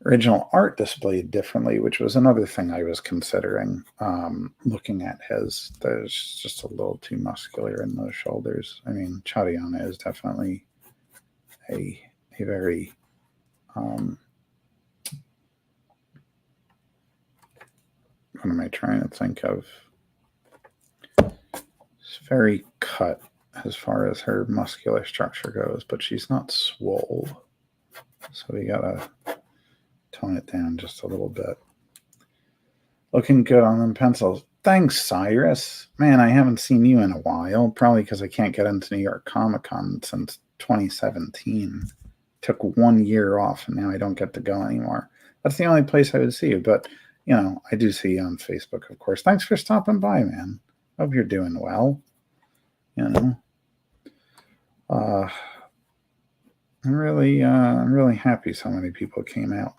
original art displayed differently, which was another thing I was considering. Looking at his, there's just a little too muscular in those shoulders. I mean, Chadiana is definitely a very what am I trying to think of? It's very cut as far as her muscular structure goes, but she's not swole. So we gotta tone it down just a little bit. Looking good on them pencils. Thanks, Cyrus. Man, I haven't seen you in a while. Probably because I can't get into New York Comic Con since 2017. Took 1 year off, and now I don't get to go anymore. That's the only place I would see you. But, I do see you on Facebook, of course. Thanks for stopping by, man. Hope you're doing well. I'm really happy so many people came out.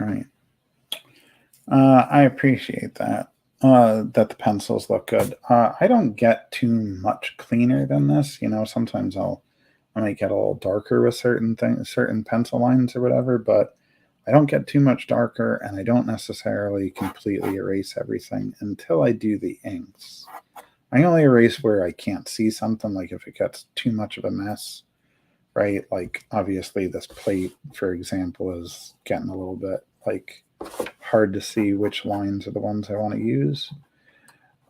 All right. I appreciate that. That the pencils look good. I don't get too much cleaner than this. Sometimes I might get a little darker with certain things, certain pencil lines or whatever, but I don't get too much darker, and I don't necessarily completely erase everything until I do the inks. I only erase where I can't see something, like if it gets too much of a mess, right? Like obviously this plate, for example, is getting a little bit hard to see which lines are the ones I want to use.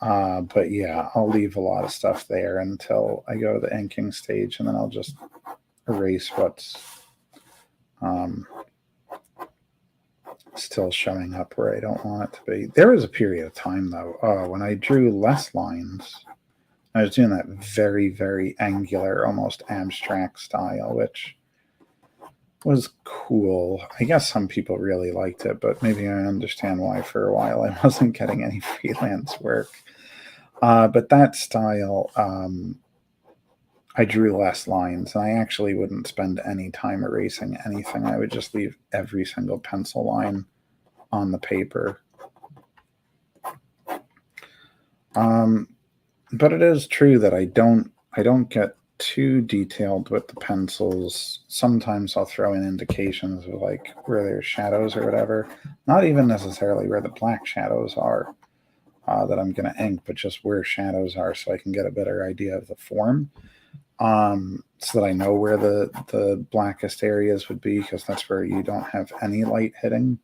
But yeah, I'll leave a lot of stuff there until I go to the inking stage, and then I'll just erase what's still showing up where I don't want it to be. There was a period of time though, when I drew less lines, I was doing that very, very angular, almost abstract style, which was cool. I guess some people really liked it, but maybe I understand why for a while I wasn't getting any freelance work. But that style, I drew less lines, and I actually wouldn't spend any time erasing anything. I would just leave every single pencil line on the paper. But it is true that I don't get too detailed with the pencils. Sometimes I'll throw in indications of where there's shadows or whatever. Not even necessarily where the black shadows are that I'm going to ink, but just where shadows are, so I can get a better idea of the form. So that I know where the blackest areas would be, because that's where you don't have any light hitting.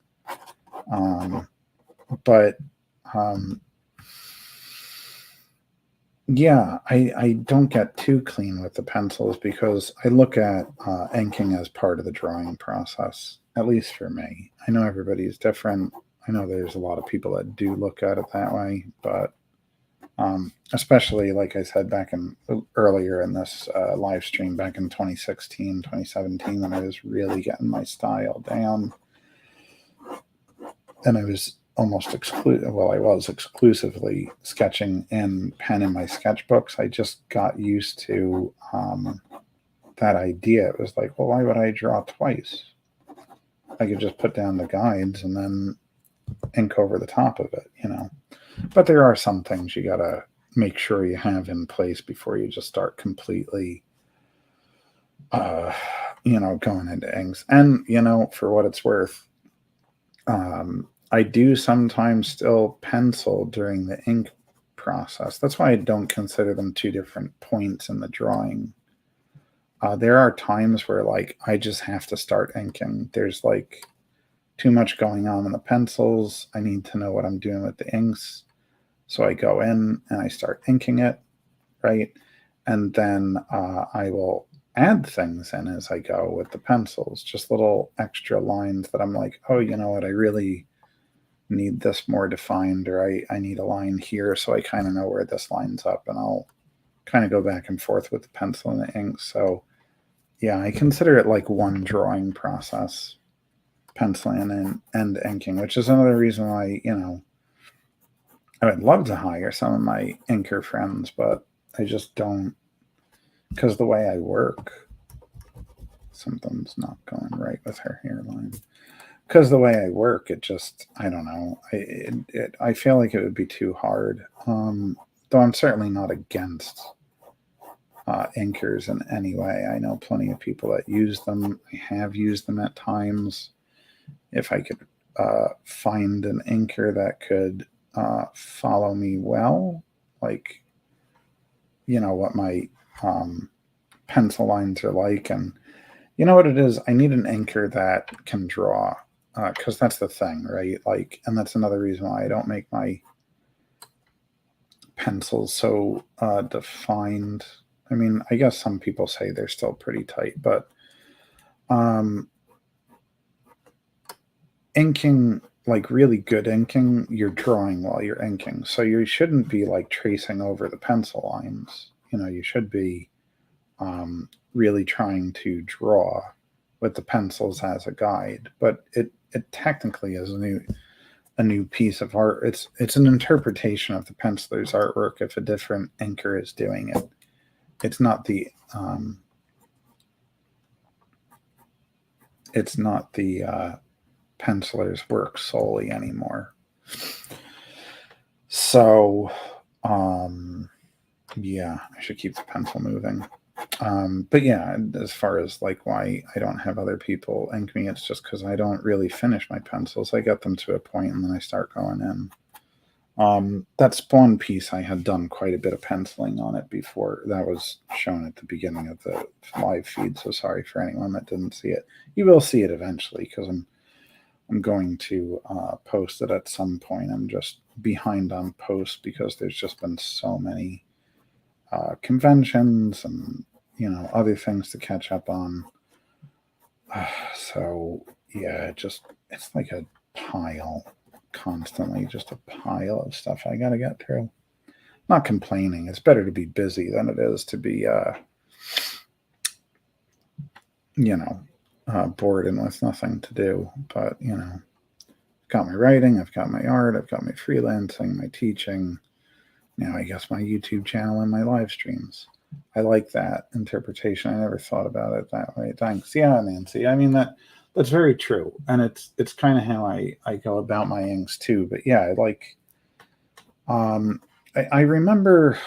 Yeah, I don't get too clean with the pencils, because I look at inking as part of the drawing process, at least for me. I know everybody's different. I know there's a lot of people that do look at it that way, but especially, like I said earlier in this live stream back in 2016, 2017, when I was really getting my style down, and I was I was exclusively sketching in pen in my sketchbooks. I just got used to that idea. It was like, well, why would I draw twice? I could just put down the guides and then ink over the top of it, But there are some things you gotta make sure you have in place before you just start completely, going into inks. And for what it's worth, I do sometimes still pencil during the ink process. That's why I don't consider them two different points in the drawing. There are times where like I just have to start inking. There's like too much going on in the pencils. I need to know what I'm doing with the inks. So I go in and I start inking it, right? And then I will add things in as I go with the pencils, just little extra lines that I'm like, oh, you know what, I really need this more defined, or I need a line here so I kind of know where this lines up, and I'll kind of go back and forth with the pencil and the ink. So yeah, I consider it like one drawing process, penciling and inking, which is another reason why, I would love to hire some of my inker friends, but I just don't, because the way I work, something's not going right with her hairline. Because the way I work, it just, I don't know. I feel like it would be too hard. Though I'm certainly not against inkers in any way. I know plenty of people that use them. I have used them at times. If I could find an inker that could follow me well, like, what my pencil lines are like. And you know what it is? I need an inker that can draw, because that's the thing, right? Like, and that's another reason why I don't make my pencils so defined. I mean, I guess some people say they're still pretty tight, but inking, like really good inking, you're drawing while you're inking. So you shouldn't be like tracing over the pencil lines. You should be really trying to draw with the pencils as a guide. But it technically is a new piece of art. It's an interpretation of the penciler's artwork if a different inker is doing it. It's not the penciler's work solely anymore. So yeah, I should keep the pencil moving. But yeah, as far as like why I don't have other people ink me, it's just because I don't really finish my pencils. I get them to a point and then I start going in. That Spawn piece, I had done quite a bit of penciling on it before. That was shown at the beginning of the live feed, so sorry for anyone that didn't see it. You will see it eventually because I'm going to post it at some point. I'm just behind on posts because there's just been so many conventions and other things to catch up on. So yeah, it's like a pile, constantly just a pile of stuff I gotta get through. Not complaining. It's better to be busy than it is to be bored and with nothing to do. But I've got my writing, I've got my art, I've got my freelancing, my teaching. Now I guess my YouTube channel and my live streams. I like that interpretation. I never thought about it that way. Thanks. Yeah, Nancy. I mean that's very true. And it's kind of how I go about my inks too. But yeah, I like I remember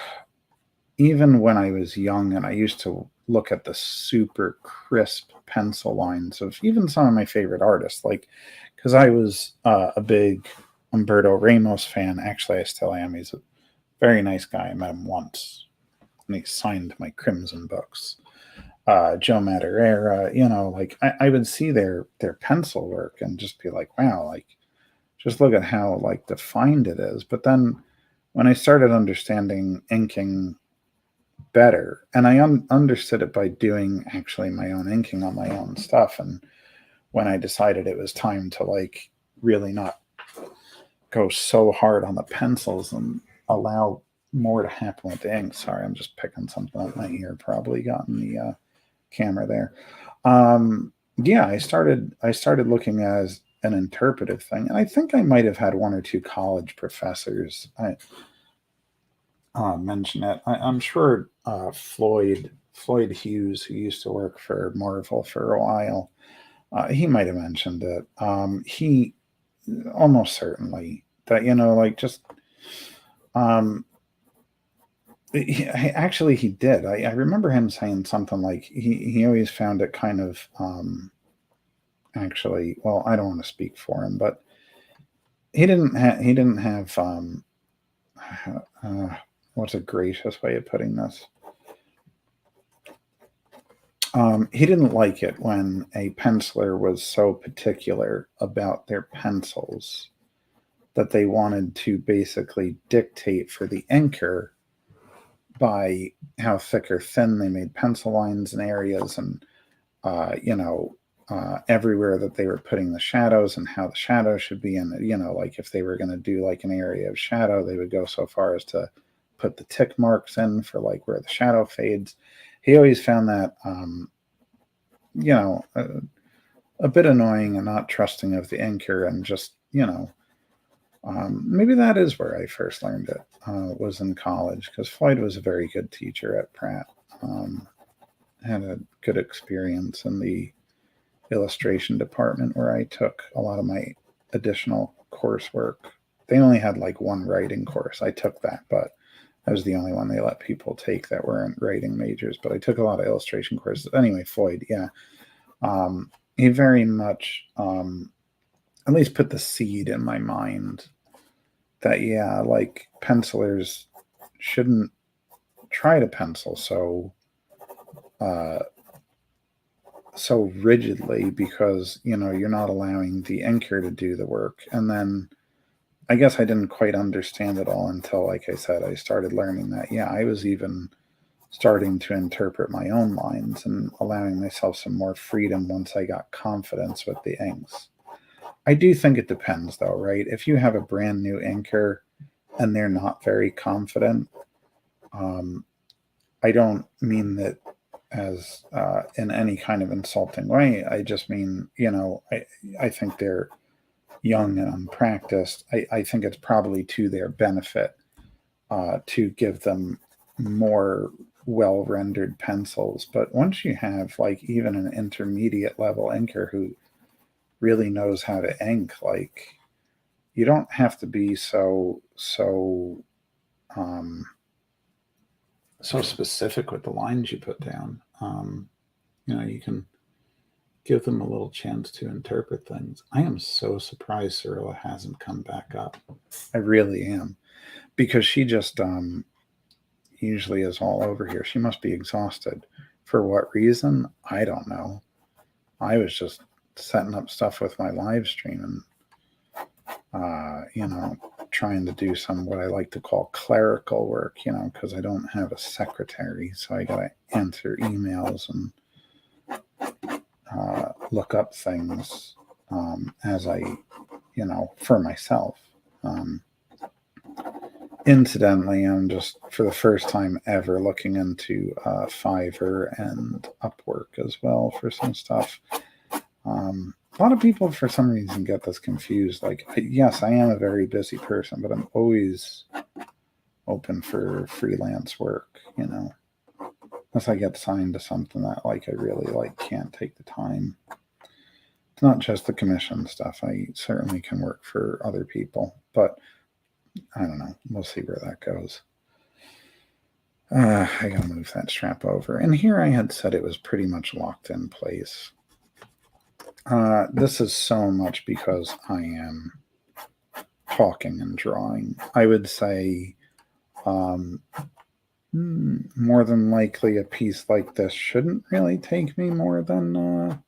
even when I was young and I used to look at the super crisp pencil lines of even some of my favorite artists, like because I was a big Humberto Ramos fan. Actually, I still am. He's a very nice guy. I met him once, and he signed my Crimson books. Joe Madureira, like I would see their pencil work and just be like, wow, like just look at how like defined it is. But then when I started understanding inking better, and I understood it by doing actually my own inking on my own stuff, and when I decided it was time to like really not go so hard on the pencils and allow more to happen with the ink. Sorry, I'm just picking something up my ear. Probably got in the camera there. Yeah, I started looking as an interpretive thing, and I think I might have had one or two college professors mention it. I'm sure Floyd Hughes, who used to work for Marvel for a while, he might have mentioned it. He almost certainly that like just actually he did. I remember him saying something like he always found it kind of actually, well, I don't want to speak for him, but he didn't have what's a gracious way of putting this? He didn't like it when a penciler was so particular about their pencils that they wanted to basically dictate for the inker by how thick or thin they made pencil lines in areas, and everywhere that they were putting the shadows and how the shadow should be in it. Like if they were going to do like an area of shadow, they would go so far as to put the tick marks in for like where the shadow fades. He always found that a bit annoying and not trusting of the inker, and just maybe that is where I first learned it, was in college, because Floyd was a very good teacher at Pratt. Had a good experience in the illustration department where I took a lot of my additional coursework. They only had like one writing course. I took that, but I was the only one they let people take that weren't writing majors. But I took a lot of illustration courses. Anyway, Floyd, yeah. He very much at least put the seed in my mind that, yeah, like pencilers shouldn't try to pencil so rigidly, because you're not allowing the inker to do the work. And then I guess I didn't quite understand it all until, like I said, I started learning that, yeah, I was even starting to interpret my own lines and allowing myself some more freedom once I got confidence with the inks. I do think it depends, though, right? If you have a brand new inker and they're not very confident, I don't mean that as in any kind of insulting way. I just mean, I think they're young and unpracticed. I think it's probably to their benefit to give them more well rendered pencils. But once you have like even an intermediate level inker who really knows how to ink, like, you don't have to be um, so specific with the lines you put down. You can give them a little chance to interpret things. I am so surprised Cyrilla hasn't come back up. I really am, because she just usually is all over here. She must be exhausted. For what reason? I don't know. I was just setting up stuff with my live stream and trying to do some what I like to call clerical work, because I don't have a secretary, so I got to answer emails and look up things as I, for myself. Incidentally, I'm just for the first time ever looking into Fiverr and Upwork as well for some stuff. A lot of people, for some reason, get this confused. Like, yes, I am a very busy person, but I'm always open for freelance work, unless I get signed to something that, like, I really, like, can't take the time. It's not just the commission stuff. I certainly can work for other people, but I don't know. We'll see where that goes. I gotta move that strap over. And here I had said it was pretty much locked in place. This is so much because I am talking and drawing. I would say more than likely a piece like this shouldn't really take me more than,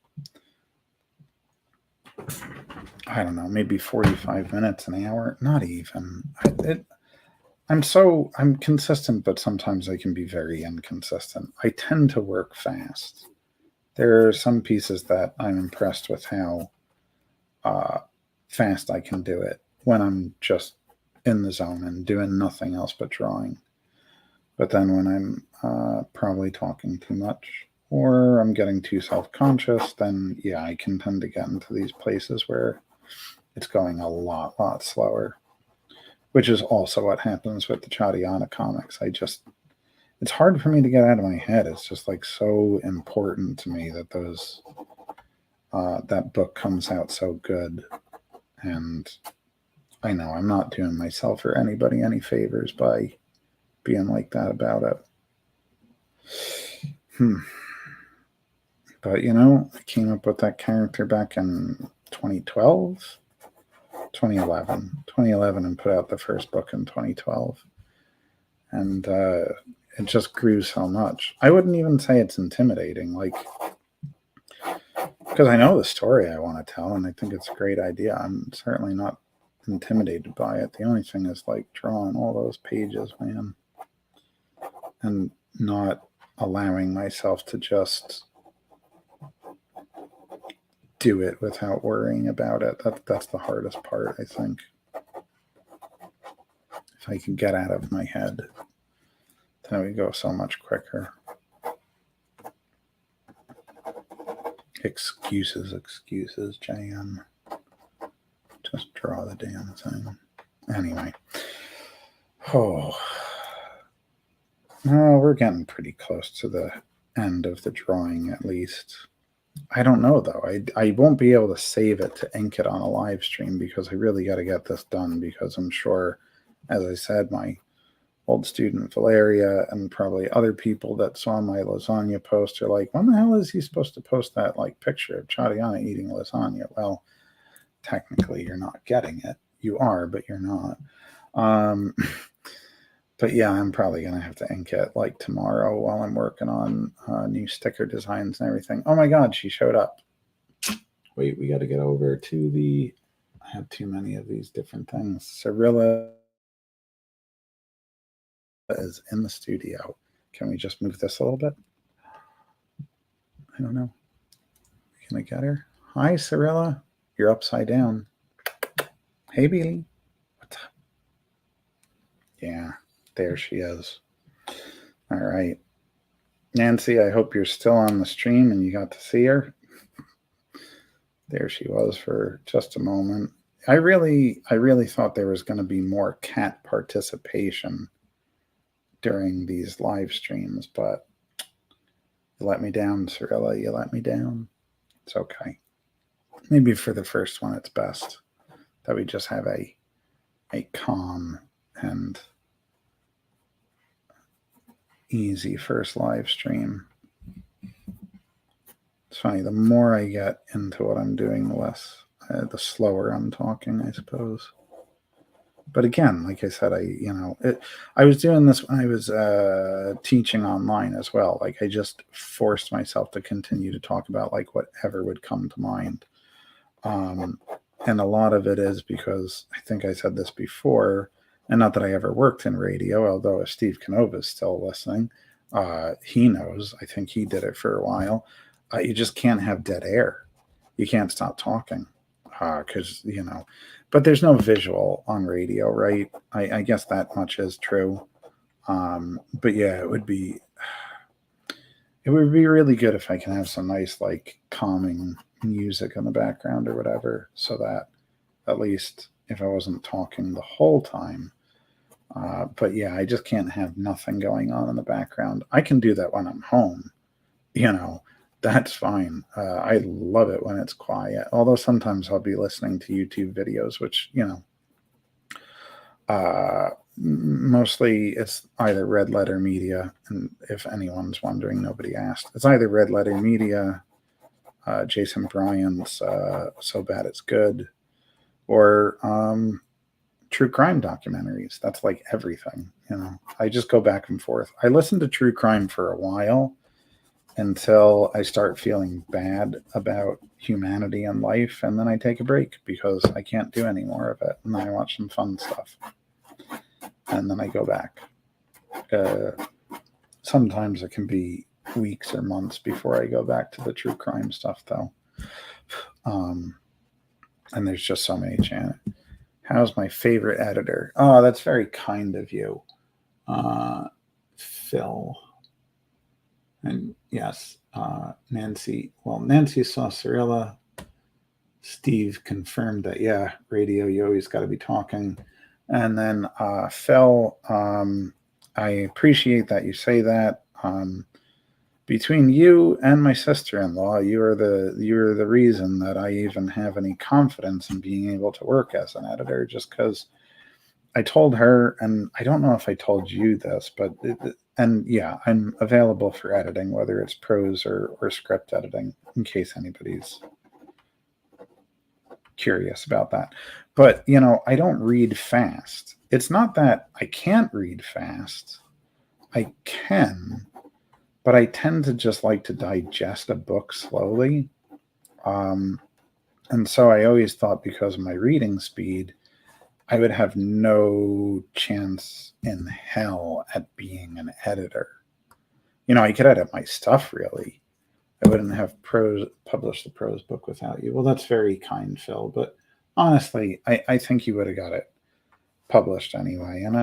I don't know, maybe 45 minutes, an hour. Not even. I'm consistent, but sometimes I can be very inconsistent. I tend to work fast. There are some pieces that I'm impressed with how fast I can do it when I'm just in the zone and doing nothing else but drawing. But then when I'm probably talking too much or I'm getting too self-conscious, then yeah, I can tend to get into these places where it's going a lot slower, which is also what happens with the Chadiana comics. It's hard for me to get out of my head. It's just like so important to me that that book comes out so good. And I know I'm not doing myself or anybody any favors by being like that about it. But I came up with that character back in 2012, 2011 and put out the first book in 2012. And it just grew so much. I wouldn't even say it's intimidating, like, because I know the story I want to tell, and I think it's a great idea. I'm certainly not intimidated by it. The only thing is, like, drawing all those pages, man, and not allowing myself to just do it without worrying about it. That's the hardest part, I think. If I can get out of my head, then we go so much quicker. Excuses, JM. Just draw the damn thing. Anyway. Oh, we're getting pretty close to the end of the drawing, at least. I don't know, though. I won't be able to save it to ink it on a live stream because I really got to get this done, because I'm sure, as I said, my old student Valeria and probably other people that saw my lasagna post are like, when the hell is he supposed to post that, like, picture of Chadiana eating lasagna? Well, technically you're not getting it. You are, but you're not. But yeah, I'm probably going to have to ink it like tomorrow while I'm working on new sticker designs and everything. Oh my God, she showed up. Wait, we got to get over to the, I have too many of these different things. Cirilla is in the studio. Can we just move this a little bit? I don't know. Can I get her? Hi, Cirilla. You're upside down. Hey, Beely. What's up? Yeah, there she is. All right. Nancy, I hope you're still on the stream and you got to see her. There she was for just a moment. I really thought there was going to be more cat participation during these live streams, but you let me down, Cirilla. You let me down. It's okay. Maybe for the first one, it's best that we just have a calm and easy first live stream. It's funny, the more I get into what I'm doing, the slower I'm talking, I suppose. But again, like I said, I was doing this when I was teaching online as well. Like, I just forced myself to continue to talk about, like, whatever would come to mind. And a lot of it is because I think I said this before, and not that I ever worked in radio, although if Steve Canova is still listening, he knows. I think he did it for a while. You just can't have dead air. You can't stop talking because, but there's no visual on radio, right? I guess that much is true. But yeah, it would be really good if I can have some nice, like, calming music in the background or whatever, so that at least if I wasn't talking the whole time. But yeah, I just can't have nothing going on in the background. I can do that when I'm home, that's fine. I love it when it's quiet, although sometimes I'll be listening to YouTube videos, which, mostly it's either Red Letter Media, and if anyone's wondering, nobody asked. It's either Red Letter Media, Jason Bryant's So Bad It's Good, or true crime documentaries. That's like everything, I just go back and forth. I listen to true crime for a while until I start feeling bad about humanity and life, and then I take a break because I can't do any more of it, and then I watch some fun stuff, and then I go back. Sometimes it can be weeks or months before I go back to the true crime stuff, though. And there's just so many channels. How's my favorite editor? Oh, that's very kind of you, Phil. And yes, Nancy. Well, Nancy saw Cirilla. Steve confirmed that, yeah, radio, you always got to be talking. And then Phil, I appreciate that you say that. Between you and my sister-in-law, you're the reason that I even have any confidence in being able to work as an editor, just because I told her, and I don't know if I told you this, but yeah, I'm available for editing, whether it's prose or script editing, in case anybody's curious about that. But, I don't read fast. It's not that I can't read fast. I can, but I tend to just like to digest a book slowly. And so I always thought because of my reading speed, I would have no chance in hell at being an editor. I could edit my stuff really. I wouldn't have published the prose book without you. Well, that's very kind, Phil. But honestly, I think you would have got it published anyway. And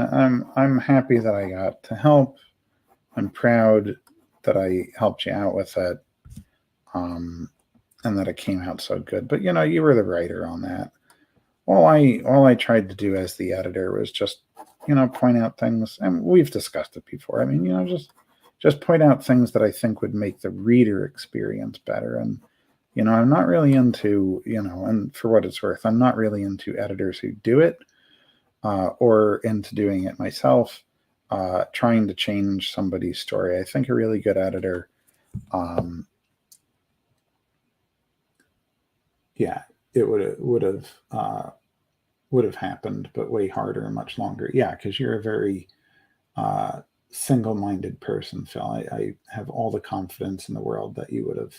I'm happy that I got to help. I'm proud that I helped you out with it, and that it came out so good. But you were the writer on that. All I tried to do as the editor was just point out things, and we've discussed it before. I mean, just point out things that I think would make the reader experience better. And, I'm not really into, and for what it's worth, I'm not really into editors who do it, or into doing it myself, trying to change somebody's story. I think a really good editor, it would have happened, but way harder and much longer. Yeah, because you're a very single-minded person, Phil. I have all the confidence in the world that you would have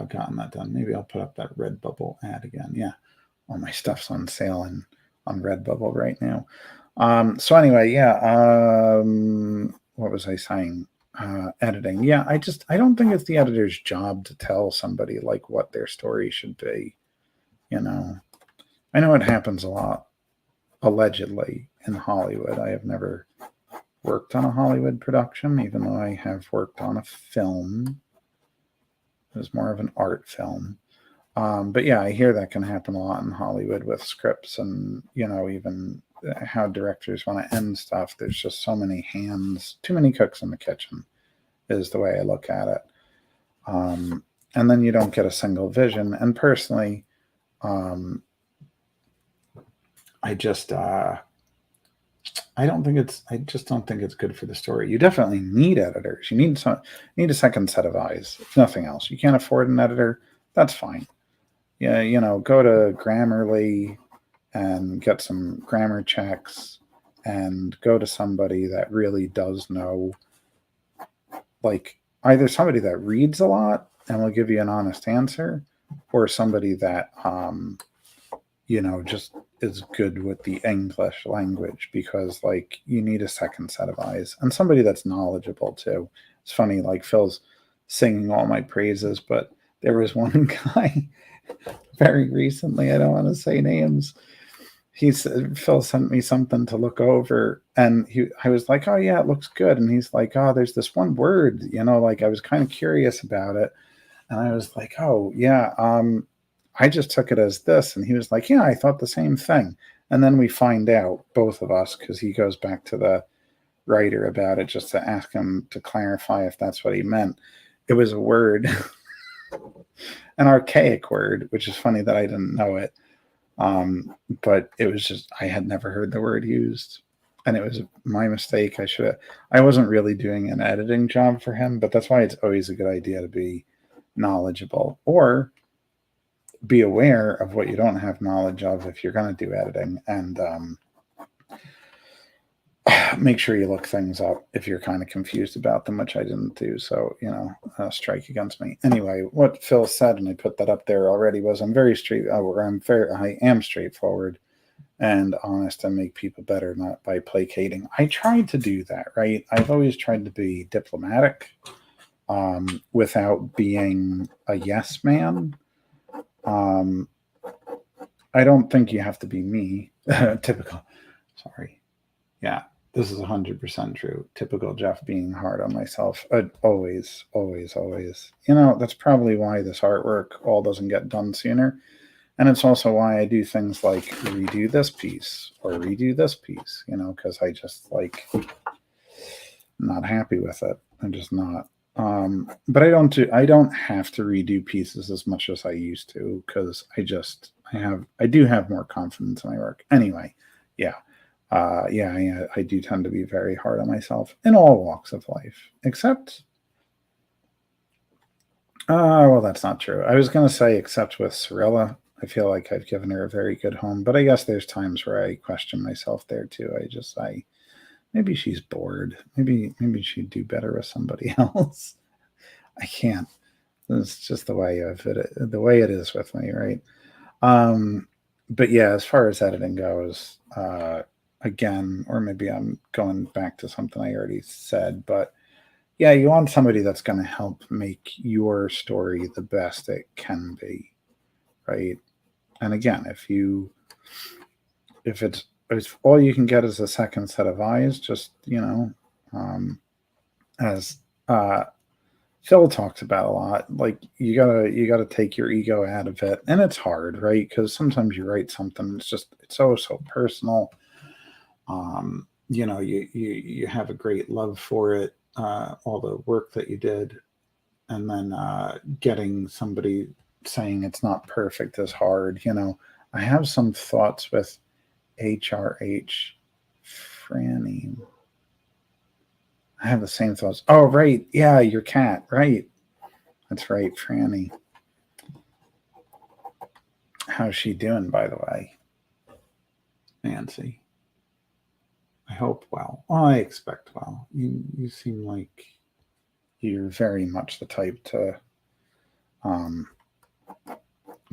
gotten that done. Maybe I'll put up that Redbubble ad again. Yeah, all my stuff's on sale on Redbubble right now. So anyway, yeah. What was I saying? Editing. Yeah, I don't think it's the editor's job to tell somebody like what their story should be. I know it happens a lot, allegedly, in Hollywood. I have never worked on a Hollywood production, even though I have worked on a film. It was more of an art film. But yeah, I hear that can happen a lot in Hollywood with scripts, and, even how directors want to end stuff. There's just so many hands, too many cooks in the kitchen is the way I look at it. And then you don't get a single vision. And personally, I just don't think it's good for the story. You definitely need editors. You need a second set of eyes, if nothing else. You can't afford an editor, that's fine. Yeah, go to Grammarly and get some grammar checks, and go to somebody that really does know, like either somebody that reads a lot and will give you an honest answer, or somebody that just is good with the English language, because you need a second set of eyes, and somebody that's knowledgeable too. It's funny, Phil's singing all my praises, but there was one guy very recently, I don't want to say names, Phil sent me something to look over, and I was like, oh yeah, it looks good. And he's like, oh, there's this one word, I was kind of curious about it. And I was like, oh yeah, I just took it as this. And he was like, yeah, I thought the same thing. And then we find out, both of us, because he goes back to the writer about it just to ask him to clarify if that's what he meant. It was a word, an archaic word, which is funny that I didn't know it. But it was just, I had never heard the word used, and it was my mistake. I wasn't really doing an editing job for him, but that's why it's always a good idea to be knowledgeable, or be aware of what you don't have knowledge of if you're going to do editing, and make sure you look things up if you're kind of confused about them, which I didn't do. So, strike against me. Anyway, what Phil said, and I put that up there already, was I am straightforward and honest, and make people better, not by placating. I tried to do that, right? I've always tried to be diplomatic, without being a yes man. I don't think you have to be me. Typical. Sorry. Yeah, this is 100% true. Typical Jeff being hard on myself. Always, always, always. That's probably why this artwork all doesn't get done sooner. And it's also why I do things like redo this piece or redo this piece, because I just not happy with it. I'm just not. But I don't have to redo pieces as much as I used to, because I do have more confidence in my work. Anyway, yeah. I do tend to be very hard on myself in all walks of life, except, well, that's not true. I was going to say except with Cirilla. I feel like I've given her a very good home, but I guess there's times where I question myself there too. I maybe she's bored. Maybe she'd do better with somebody else. I can't. It's just the way it is with me, right? Um, but yeah, as far as editing goes, again, or maybe I'm going back to something I already said, but yeah, you want somebody that's going to help make your story the best it can be, right? And again, if all you can get is a second set of eyes, just um, as Phil talks about a lot, like you gotta take your ego out of it, and it's hard, right? Because sometimes you write something, it's so personal. You have a great love for it, all the work that you did, and then getting somebody saying it's not perfect is hard. I have some thoughts with HRH Franny. I have the same thoughts. Oh, right. Yeah, your cat. Right. That's right, Franny. How's she doing, by the way? Nancy. I hope well. I expect well. You seem like you're very much the type to um,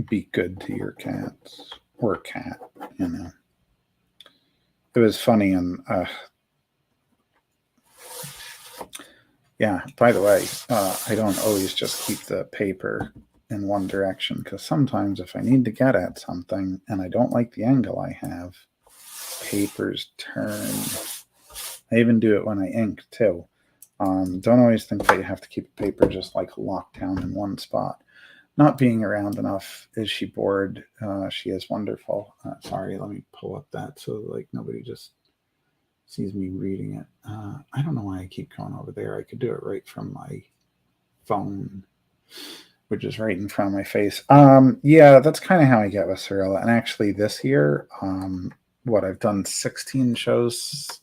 be good to your cats or cat. It was funny, and yeah. By the way, I don't always just keep the paper in one direction, because sometimes if I need to get at something and I don't like the angle I have, papers turn. I even do it when I ink too. Don't always think that you have to keep a paper just like locked down in one spot. Not being around enough. Is she bored? She is wonderful. Sorry, let me pull up that so like nobody just sees me reading it. I don't know why I keep going over there. I could do it right from my phone, which is right in front of my face. Yeah, that's kind of how I get with Cirilla. And actually, this year, I've done 16 shows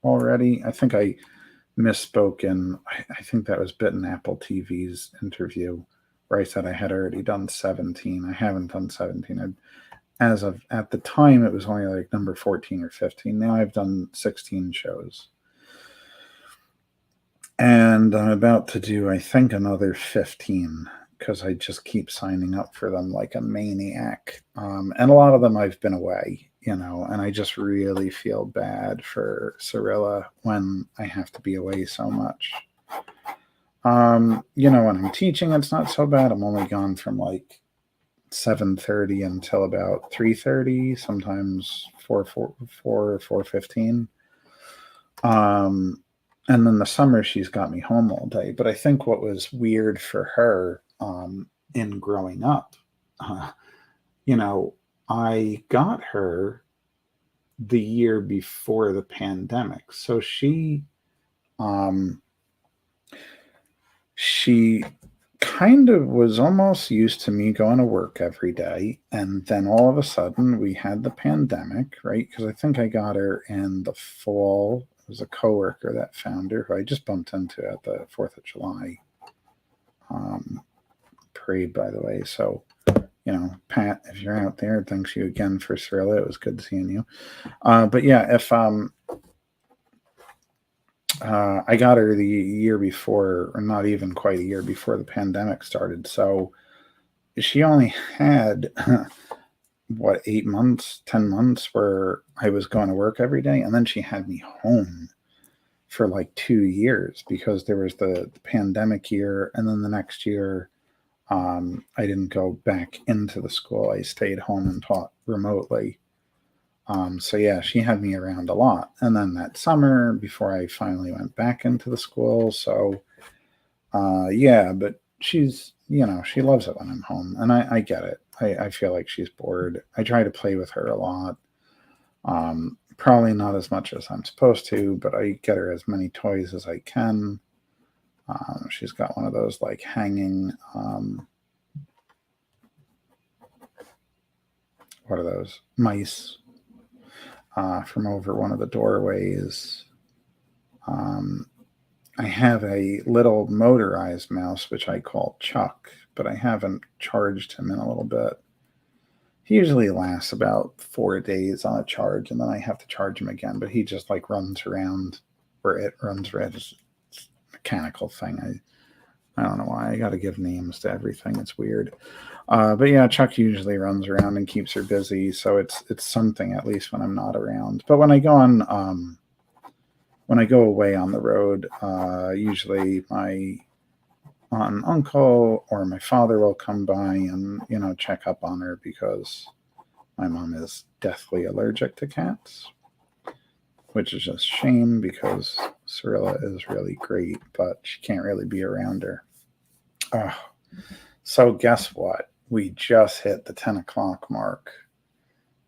already. I think I misspoke I think that was Bitten Apple TV's interview where I said I had already done 17. I haven't done 17. As of at the time, it was only like number 14 or 15. Now I've done 16 shows. And I'm about to do, I think, another 15, because I just keep signing up for them like a maniac. And a lot of them I've been away, and I just really feel bad for Cirilla when I have to be away so much. When I'm teaching, it's not so bad. I'm only gone from like 7:30 until about 3:30, sometimes 4:15. And then the summer she's got me home all day. But I think what was weird for her in growing up, uh, I got her the year before the pandemic, so she kind of was almost used to me going to work every day. And then all of a sudden we had the pandemic, right? Because I think I got her in the fall. It was a coworker that found her, who I just bumped into at the 4th of July parade, by the way. So, Pat, if you're out there, thanks you again for Cirilla. It was good seeing you. But yeah, if I got her the year before, or not even quite a year before the pandemic started. So she only had, 8 months, 10 months where I was going to work every day. And then she had me home for like 2 years, because there was the pandemic year. And then the next year, I didn't go back into the school. I stayed home and taught remotely. So yeah, she had me around a lot. And then that summer, before I finally went back into the school. So yeah, but she's, she loves it when I'm home, and I get it. I feel like she's bored. I try to play with her a lot. Probably not as much as I'm supposed to, but I get her as many toys as I can. She's got one of those like hanging, what are those? Mice from over one of the doorways. I have a little motorized mouse, which I call Chuck, but I haven't charged him in a little bit. He usually lasts about 4 days on a charge, and then I have to charge him again. But he just like runs around, or it runs around. It's a mechanical thing. I don't know why. I got to give names to everything. It's weird. But yeah, Chuck usually runs around and keeps her busy, so it's something at least when I'm not around. But when I go away on the road, usually my aunt and uncle or my father will come by and check up on her because my mom is deathly allergic to cats, which is just a shame because Cirilla is really great, but she can't really be around her. So guess what? We just hit the 10 o'clock mark,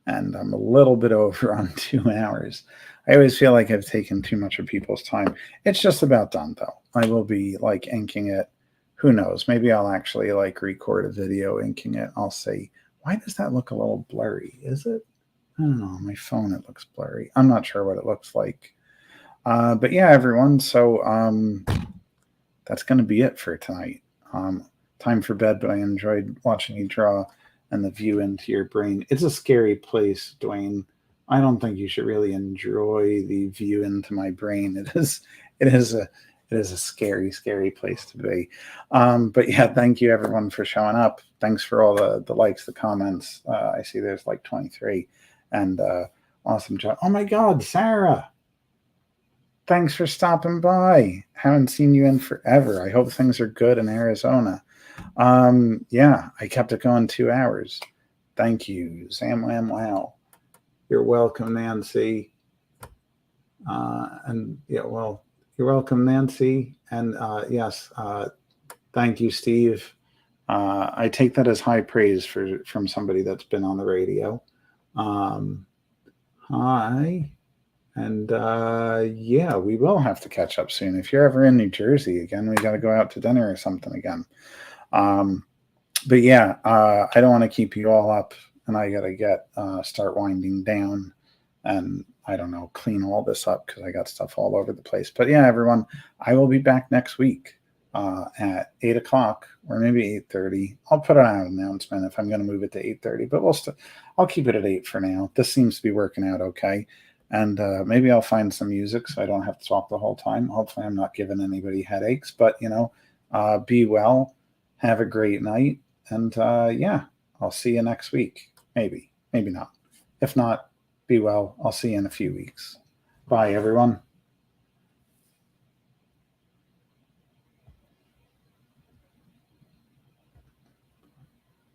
and I'm a little bit over on 2 hours. I always feel like I've taken too much of people's time. It's just about done, though. I will be like inking it. Who knows? Maybe I'll actually like record a video inking it. I'll say, why does that look a little blurry? Is it? I don't know. On my phone, it looks blurry. I'm not sure what it looks like. But yeah, everyone. So that's going to be it for tonight. Time for bed, but I enjoyed watching you draw and the view into your brain. It's a scary place, Dwayne. I don't think you should really enjoy the view into my brain. It is a scary, scary place to be. But yeah, thank you everyone for showing up. Thanks for all the likes, the comments. I see there's like 23, and awesome job. Oh my God, Sarah. Thanks for stopping by. Haven't seen you in forever. I hope things are good in Arizona. Yeah, I kept it going 2 hours. Thank you, Sam Wham Wow. You're welcome, Nancy. And yeah, well, you're welcome, Nancy. And yes, thank you, Steve. I take that as high praise from somebody that's been on the radio. Hi. And yeah, we will have to catch up soon. If you're ever in New Jersey again, we got to go out to dinner or something again. But yeah, I don't want to keep you all up, and I got to start winding down and I don't know, clean all this up because I got stuff all over the place. But yeah, everyone, I will be back next week at 8 o'clock or maybe 8:30. I'll put out an announcement if I'm going to move it to 8:30, but I'll keep it at 8 for now. This seems to be working out okay. And maybe I'll find some music so I don't have to talk the whole time. Hopefully I'm not giving anybody headaches, but be well, have a great night. And yeah, I'll see you next week. Maybe not. If not, be well. I'll see you in a few weeks. Bye, everyone.